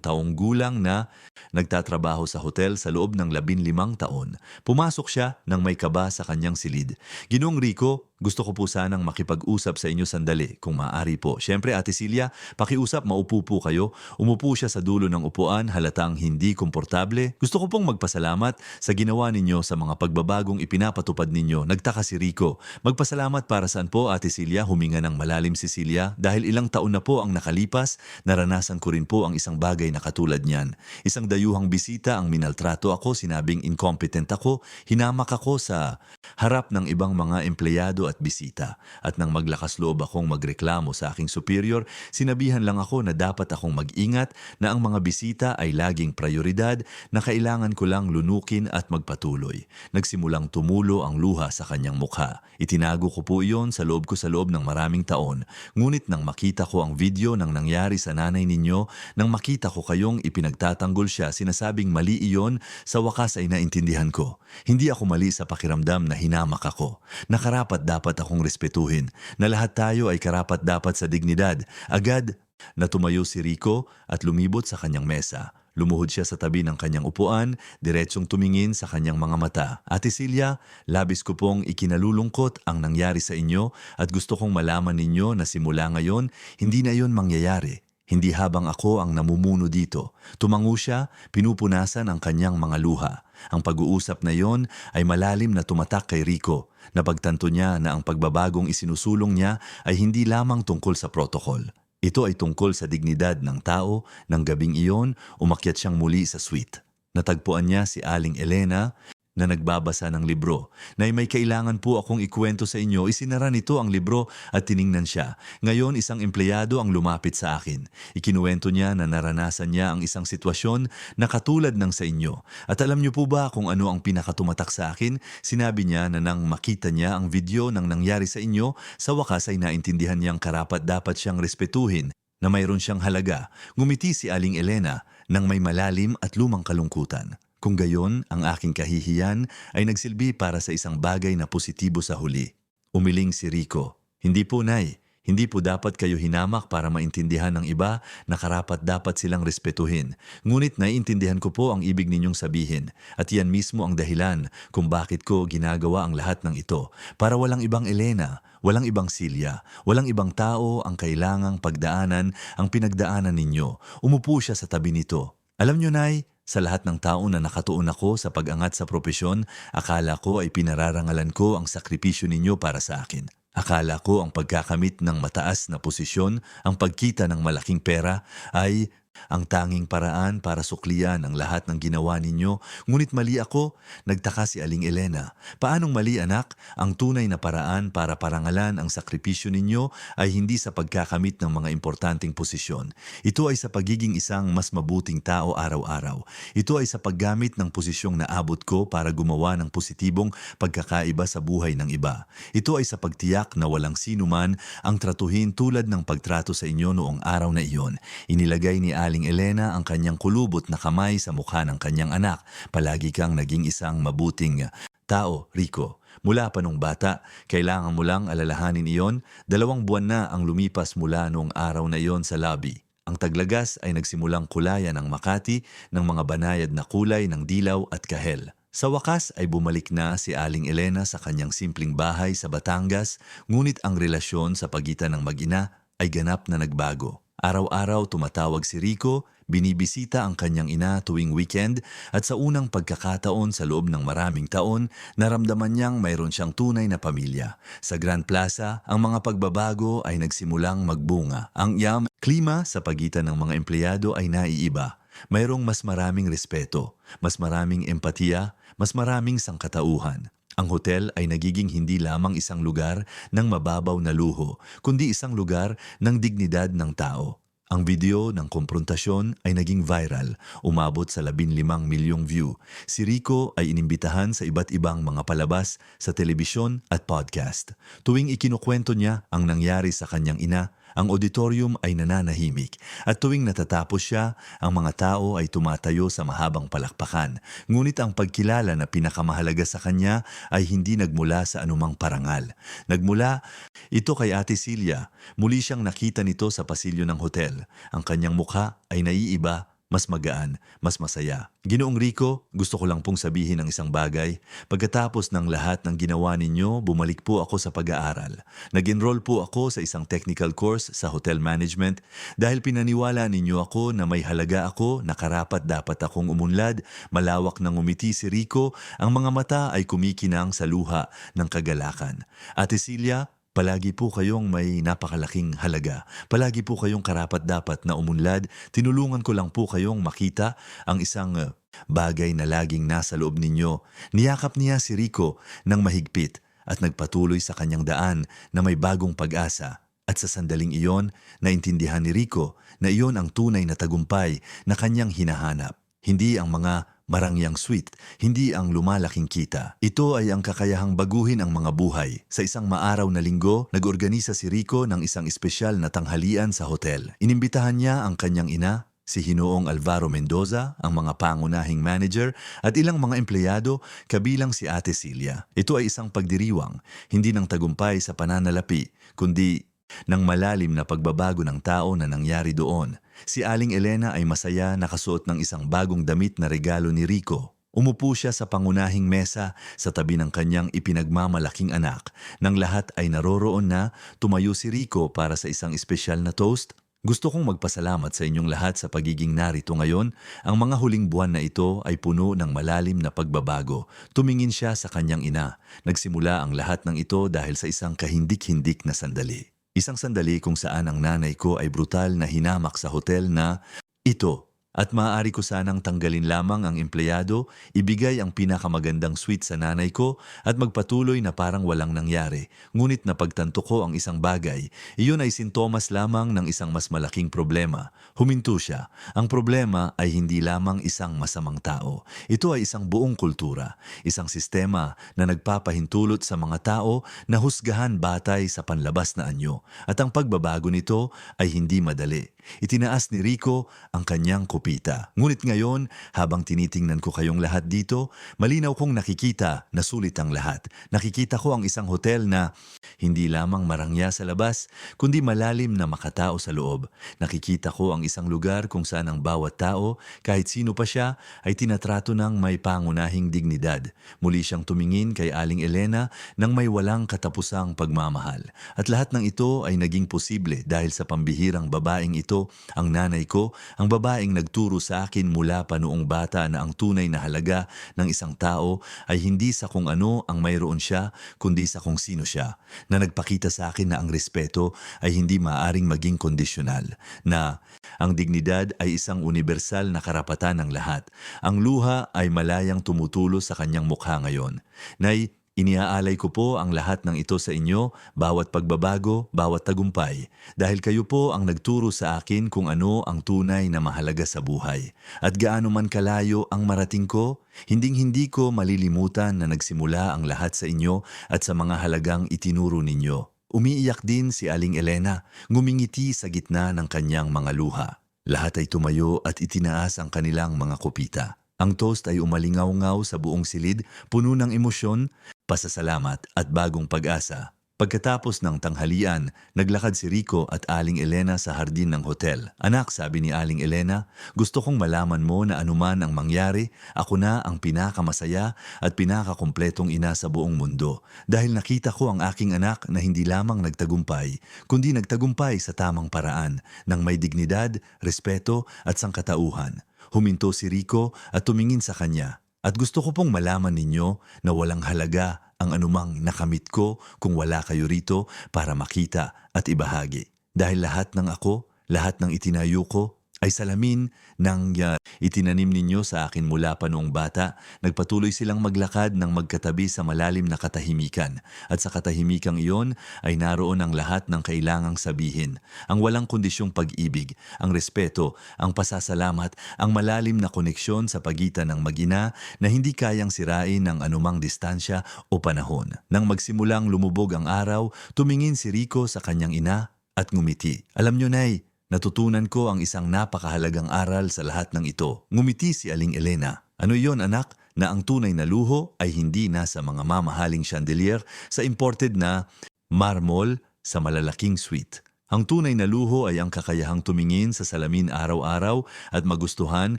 taong gulang na nagtatrabaho sa hotel sa loob ng 15 taon. Pumasok siya nang may kaba sa kanyang silid. Ginoong Rico, gusto ko po sanang makipag-usap sa inyo sandali kung maaari po. Siyempre, Ate Celia, pakiusap, maupo po kayo. Umupo siya sa dulo ng upuan, halatang hindi komportable. Gusto ko pong magpasalamat sa ginawa ninyo sa mga pagbabagong ipinapatupad ninyo. Nagtaka si Rico. Magpasalamat para saan po, Ate Celia? Huminga ng malalim si Celia. Dahil ilang taon na po ang nakalipas, naranasan ko rin po ang isang bagay na katulad niyan. Isang dayuhang bisita ang minaltrato ako, sinabing incompetent ako, hinamak ako sa harap ng ibang mga empleyado at bisita. At nang maglakas loob akong magreklamo sa aking superior, sinabihan lang ako na dapat akong mag-ingat na ang mga bisita ay laging prioridad, na kailangan ko lang lunukin at magpatuloy. Nagsimulang tumulo ang luha sa kanyang mukha. Itinago ko po iyon sa loob ng maraming taon. Ngunit nang makita ko ang video ng nangyari sa nanay ninyo, nang makita ko kayong ipinagtatanggol siya, sinasabing mali iyon, sa wakas ay naintindihan ko. Hindi ako mali sa pakiramdam na hinamak ako. Nakarapat dapat akong respetuhin, na lahat tayo ay karapat dapat sa dignidad. Agad na tumayo si Rico at lumibot sa kanyang mesa. Lumuhod siya sa tabi ng kanyang upuan, diretsong tumingin sa kanyang mga mata. Ate Celia, labis ko pong ikinalulungkot ang nangyari sa inyo at gusto kong malaman ninyo na simula ngayon, hindi na iyon mangyayari. Hindi habang ako ang namumuno dito. Tumango siya, pinupunasan ang kanyang mga luha. Ang pag-uusap na iyon ay malalim na tumatak kay Rico. Napagtanto niya na ang pagbabagong isinusulong niya ay hindi lamang tungkol sa protocol. Ito ay tungkol sa dignidad ng tao. Nang gabing iyon, umakyat siyang muli sa suite. Natagpuan niya si Aling Elena na nagbabasa ng libro. Na may kailangan po akong ikwento sa inyo. Isinara nito ang libro at tiningnan siya. Ngayon, isang empleyado ang lumapit sa akin. Ikinuwento niya na naranasan niya ang isang sitwasyon na katulad ng sa inyo. At alam niyo po ba kung ano ang pinakatumatak sa akin? Sinabi niya na nang makita niya ang video ng nangyari sa inyo, sa wakas ay naintindihan niyang karapat dapat siyang respetuhin, na mayroon siyang halaga. Ngumiti si Aling Elena nang may malalim at lumang kalungkutan. Kung gayon, ang aking kahihiyan ay nagsilbi para sa isang bagay na positibo sa huli. Umiling si Rico. Hindi po, Nay. Hindi po dapat kayo hinamak para maintindihan ng iba na karapat dapat silang respetuhin. Ngunit naiintindihan ko po ang ibig ninyong sabihin. At yan mismo ang dahilan kung bakit ko ginagawa ang lahat ng ito. Para walang ibang Elena, walang ibang Celia, walang ibang tao ang kailangang pagdaanan ang pinagdaanan ninyo. Umupo siya sa tabi nito. Alam nyo, Nay, sa lahat ng tao na nakatuon ako sa pag-angat sa propesyon, akala ko ay pinararangalan ko ang sakripisyo ninyo para sa akin. Akala ko ang pagkakamit ng mataas na posisyon, ang pagkita ng malaking pera, ay Ang tanging paraan para suklian ang lahat ng ginawa ninyo, ngunit mali ako, nagtaka si Aling Elena. Paanong mali anak? Ang tunay na paraan para parangalan ang sakripisyo ninyo ay hindi sa pagkakamit ng mga importanteng posisyon. Ito ay sa pagiging isang mas mabuting tao araw-araw. Ito ay sa paggamit ng posisyong naabot ko para gumawa ng positibong pagkakaiba sa buhay ng iba. Ito ay sa pagtiyak na walang sino man ang tratuhin tulad ng pagtrato sa inyo noong araw na iyon. Inilagay ni Aling Elena ang kanyang kulubot na kamay sa mukha ng kanyang anak. Palagi kang naging isang mabuting tao, Rico. Mula pa nung bata, kailangan mo lang alalahanin iyon. 2 buwan na ang lumipas mula noong araw na iyon sa lobby. Ang taglagas ay nagsimulang kulayan ng Makati ng mga banayad na kulay ng dilaw at kahel. Sa wakas ay bumalik na si Aling Elena sa kanyang simpleng bahay sa Batangas, ngunit ang relasyon sa pagitan ng mag-ina ay ganap na nagbago. Araw-araw tumatawag si Rico, binibisita ang kanyang ina tuwing weekend at sa unang pagkakataon sa loob ng maraming taon, naramdaman niyang mayroon siyang tunay na pamilya. Sa Grand Plaza, ang mga pagbabago ay nagsimulang magbunga. Ang klima sa pagitan ng mga empleyado ay naiiba. Mayroong mas maraming respeto, mas maraming empatiya, mas maraming sangkatauhan. Ang hotel ay nagiging hindi lamang isang lugar ng mababaw na luho, kundi isang lugar ng dignidad ng tao. Ang video ng komprontasyon ay naging viral, umabot sa 15 milyong view. Si Rico ay inimbitahan sa iba't ibang mga palabas sa telebisyon at podcast. Tuwing ikinukwento niya ang nangyari sa kanyang ina, ang auditorium ay nananahimik at tuwing natatapos siya, ang mga tao ay tumatayo sa mahabang palakpakan. Ngunit ang pagkilala na pinakamahalaga sa kanya ay hindi nagmula sa anumang parangal. Nagmula ito kay Ate Celia. Muli siyang nakita nito sa pasilyo ng hotel. Ang kanyang mukha ay naiiba, mas magaan, mas masaya. Ginoong Rico, gusto ko lang pong sabihin ng isang bagay. Pagkatapos ng lahat ng ginawa ninyo, bumalik po ako sa pag-aaral. Nag-enroll po ako sa isang technical course sa hotel management dahil pinaniwala ninyo ako na may halaga ako na karapat dapat akong umunlad. Malawak ng umiti si Rico, ang mga mata ay kumikinang sa luha ng kagalakan. Ate Celia, palagi po kayong may napakalaking halaga. Palagi po kayong karapat-dapat na umunlad. Tinulungan ko lang po kayong makita ang isang bagay na laging nasa loob ninyo. Niyakap niya si Rico ng mahigpit at nagpatuloy sa kanyang daan na may bagong pag-asa. At sa sandaling iyon, naintindihan ni Rico na iyon ang tunay na tagumpay na kanyang hinahanap. Hindi ang mga marangyang sweet, hindi ang lumalaking kita. Ito ay ang kakayahang baguhin ang mga buhay. Sa isang maaraw na linggo, nag-organisa si Rico ng isang espesyal na tanghalian sa hotel. Inimbitahan niya ang kanyang ina, si Hinoong Alvaro Mendoza, ang mga pangunahing manager at ilang mga empleyado kabilang si Ate Celia. Ito ay isang pagdiriwang, hindi ng tagumpay sa pananalapi, kundi ng malalim na pagbabago ng tao na nangyari doon. Si Aling Elena ay masaya nakasuot ng isang bagong damit na regalo ni Rico. Umupo siya sa pangunahing mesa sa tabi ng kanyang ipinagmamalaking anak. Nang lahat ay naroroon na, tumayo si Rico para sa isang espesyal na toast. Gusto kong magpasalamat sa inyong lahat sa pagiging narito ngayon. Ang mga huling buwan na ito ay puno ng malalim na pagbabago. Tumingin siya sa kanyang ina. Nagsimula ang lahat ng ito dahil sa isang kahindik-hindik na sandali. Isang sandali kung saan ang nanay ko ay brutal na hinamak sa hotel na ito. At maaari ko sanang tanggalin lamang ang empleyado, ibigay ang pinakamagandang suite sa nanay ko at magpatuloy na parang walang nangyari. Ngunit napagtanto ko ang isang bagay. Iyon ay sintomas lamang ng isang mas malaking problema. Huminto siya. Ang problema ay hindi lamang isang masamang tao. Ito ay isang buong kultura. Isang sistema na nagpapahintulot sa mga tao na husgahan batay sa panlabas na anyo. At ang pagbabago nito ay hindi madali. Itinaas ni Rico ang kanyang kupita. Ngunit ngayon, habang tinitingnan ko kayong lahat dito, malinaw kong nakikita na sulit ang lahat. Nakikita ko ang isang hotel na hindi lamang marangya sa labas, kundi malalim na makatao sa loob. Nakikita ko ang isang lugar kung saan ang bawat tao, kahit sino pa siya, ay tinatrato ng may pangunahing dignidad. Muli siyang tumingin kay Aling Elena ng may walang katapusang pagmamahal. At lahat ng ito ay naging posible dahil sa pambihirang babaeng ito, ang nanay ko, ang babaeng nagturo sa akin mula pa noong bata na ang tunay na halaga ng isang tao ay hindi sa kung ano ang mayroon siya, kundi sa kung sino siya. Na nagpakita sa akin na ang respeto ay hindi maaaring maging kondisyonal. Na ang dignidad ay isang universal na karapatan ng lahat. Ang luha ay malayang tumutulo sa kanyang mukha ngayon. Nay, iniaalay ko po ang lahat ng ito sa inyo, bawat pagbabago, bawat tagumpay, dahil kayo po ang nagturo sa akin kung ano ang tunay na mahalaga sa buhay. At gaano man kalayo ang marating ko, hinding-hindi ko malilimutan na nagsimula ang lahat sa inyo at sa mga halagang itinuro ninyo. Umiiyak din si Aling Elena, ngumingiti sa gitna ng kanyang mga luha. Lahat ay tumayo at itinaas ang kanilang mga kupita. Ang toast ay umalingaw-ngaw sa buong silid, puno ng emosyon, pasasalamat at bagong pag-asa. Pagkatapos ng tanghalian, naglakad si Rico at Aling Elena sa hardin ng hotel. Anak, sabi ni Aling Elena, gusto kong malaman mo na anuman ang mangyari, ako na ang pinakamasaya at pinakakumpletong ina sa buong mundo. Dahil nakita ko ang aking anak na hindi lamang nagtagumpay, kundi nagtagumpay sa tamang paraan, ng may dignidad, respeto at sangkatauhan. Huminto si Rico at tumingin sa kanya. At gusto ko pong malaman ninyo na walang halaga ang anumang nakamit ko kung wala kayo rito para makita at ibahagi. Dahil lahat ng ako, lahat ng itinayo ko, ay salamin ng itinanim ninyo sa akin mula pa noong bata. Nagpatuloy silang maglakad ng magkatabi sa malalim na katahimikan. At sa katahimikang iyon ay naroon ang lahat ng kailangang sabihin. Ang walang kondisyong pag-ibig, ang respeto, ang pasasalamat, ang malalim na koneksyon sa pagitan ng mag-ina na hindi kayang sirain ng anumang distansya o panahon. Nang magsimulang lumubog ang araw, tumingin si Rico sa kanyang ina at ngumiti. Alam nyo, Nay, natutunan ko ang isang napakahalagang aral sa lahat ng ito. Ngumiti si Aling Elena. Ano yon, anak? Na ang tunay na luho ay hindi nasa mga mamahaling chandelier, sa imported na marmol, sa malalaking suite. Ang tunay na luho ay ang kakayahang tumingin sa salamin araw-araw at magustuhan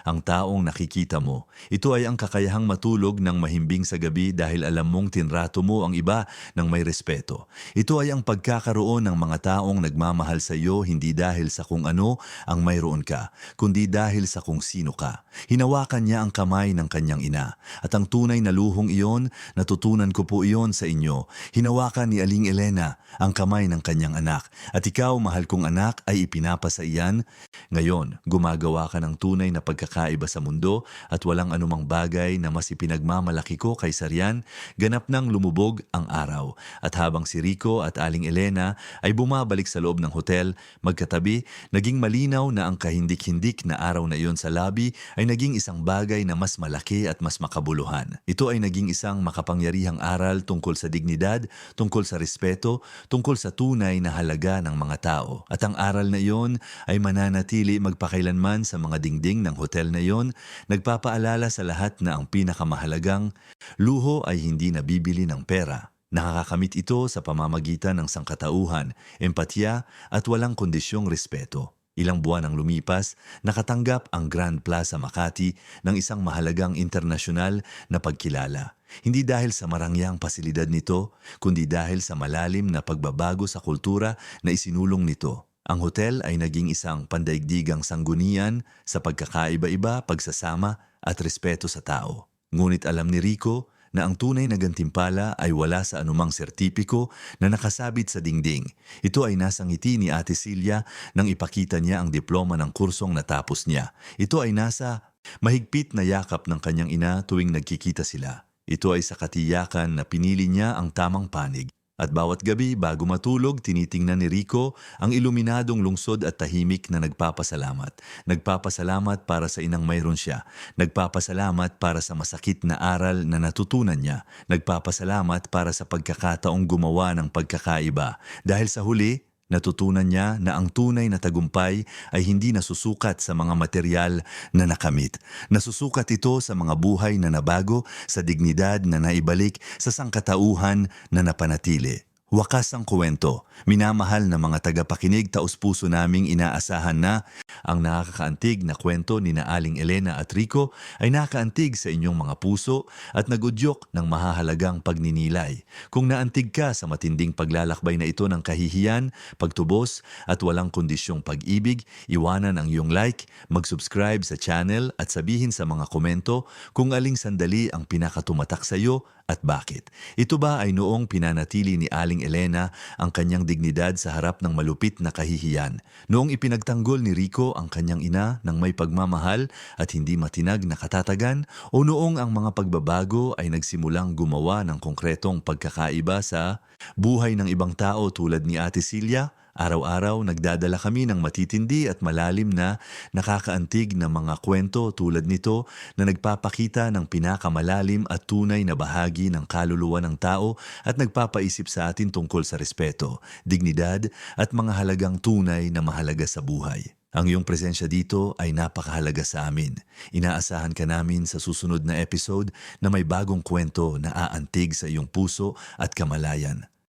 ang taong nakikita mo. Ito ay ang kakayahang matulog ng mahimbing sa gabi dahil alam mong tinrato mo ang iba ng may respeto. Ito ay ang pagkakaroon ng mga taong nagmamahal sa iyo hindi dahil sa kung ano ang mayroon ka, kundi dahil sa kung sino ka. Hinawakan niya ang kamay ng kanyang ina. At ang tunay na luhong iyon, natutunan ko po iyon sa inyo. Hinawakan ni Aling Elena ang kamay ng kanyang anak. At ikaw, mahal kong anak, ay ipinapasa iyan. Ngayon, gumagawa ka ng tunay na pagkakaiba sa mundo at walang anumang bagay na mas ipinagmamalaki ko kaysa riyan. Ganap nang lumubog ang araw. At habang si Rico at Aling Elena ay bumabalik sa loob ng hotel, magkatabi, naging malinaw na ang kahindik-hindik na araw na iyon sa lobby ay naging isang bagay na mas malaki at mas makabuluhan. Ito ay naging isang makapangyarihang aral tungkol sa dignidad, tungkol sa respeto, tungkol sa tunay na halaga ng mga tao. At ang aral na iyon ay mananatili magpakailanman sa mga dingding ng hotel na iyon, nagpapaalala sa lahat na ang pinakamahalagang luho ay hindi nabibili ng pera. Nakakakamit ito sa pamamagitan ng sangkatauhan, empatya at walang kondisyong respeto. Ilang buwan ang lumipas, nakatanggap ang Grand Plaza Makati ng isang mahalagang internasyonal na pagkilala. Hindi dahil sa marangyang pasilidad nito, kundi dahil sa malalim na pagbabago sa kultura na isinulong nito. Ang hotel ay naging isang pandaigdigang sanggunian sa pagkakaiba-iba, pagsasama at respeto sa tao. Ngunit alam ni Rico na ang tunay na gantimpala ay wala sa anumang sertipiko na nakasabit sa dingding. Ito ay nasa ngiti ni Ate Celia nang ipakita niya ang diploma ng kursong natapos niya. Ito ay nasa mahigpit na yakap ng kanyang ina tuwing nagkikita sila. Ito ay sa katiyakan na pinili niya ang tamang panig. At bawat gabi bago matulog, tinitingnan ni Rico ang iluminadong lungsod at tahimik na nagpapasalamat. Nagpapasalamat para sa inang mayroon siya. Nagpapasalamat para sa masakit na aral na natutunan niya. Nagpapasalamat para sa pagkakataong gumawa ng pagkakaiba. Dahil sa huli, natutunan niya na ang tunay na tagumpay ay hindi nasusukat sa mga material na nakamit. Nasusukat ito sa mga buhay na nabago, sa dignidad na naibalik, sa sangkatauhan na napanatili. Wakas ang kwento. Minamahal na mga tagapakinig, taus-puso naming inaasahan na ang nakakaantig na kwento ni na Aling Elena at Rico ay nakaantig sa inyong mga puso at nagudyok ng mahahalagang pagninilay. Kung naantig ka sa matinding paglalakbay na ito ng kahihiyan, pagtubos at walang kondisyong pag-ibig, iwanan ang iyong like, mag-subscribe sa channel at sabihin sa mga komento kung aling sandali ang pinakatumatak sa iyo at bakit. Ito ba ay noong pinanatili ni Aling Elena ang kanyang dignidad sa harap ng malupit na kahihiyan? Noong ipinagtanggol ni Rico ang kanyang ina ng may pagmamahal at hindi matinag na katatagan? O noong ang mga pagbabago ay nagsimulang gumawa ng konkretong pagkakaiba sa buhay ng ibang tao tulad ni Ate Celia? Araw-araw nagdadala kami ng matitindi at malalim na nakakaantig na mga kwento tulad nito na nagpapakita ng pinakamalalim at tunay na bahagi ng kaluluwa ng tao at nagpapaisip sa atin tungkol sa respeto, dignidad at mga halagang tunay na mahalaga sa buhay. Ang iyong presensya dito ay napakahalaga sa amin. Inaasahan ka namin sa susunod na episode na may bagong kwento na aantig sa iyong puso at kamalayan.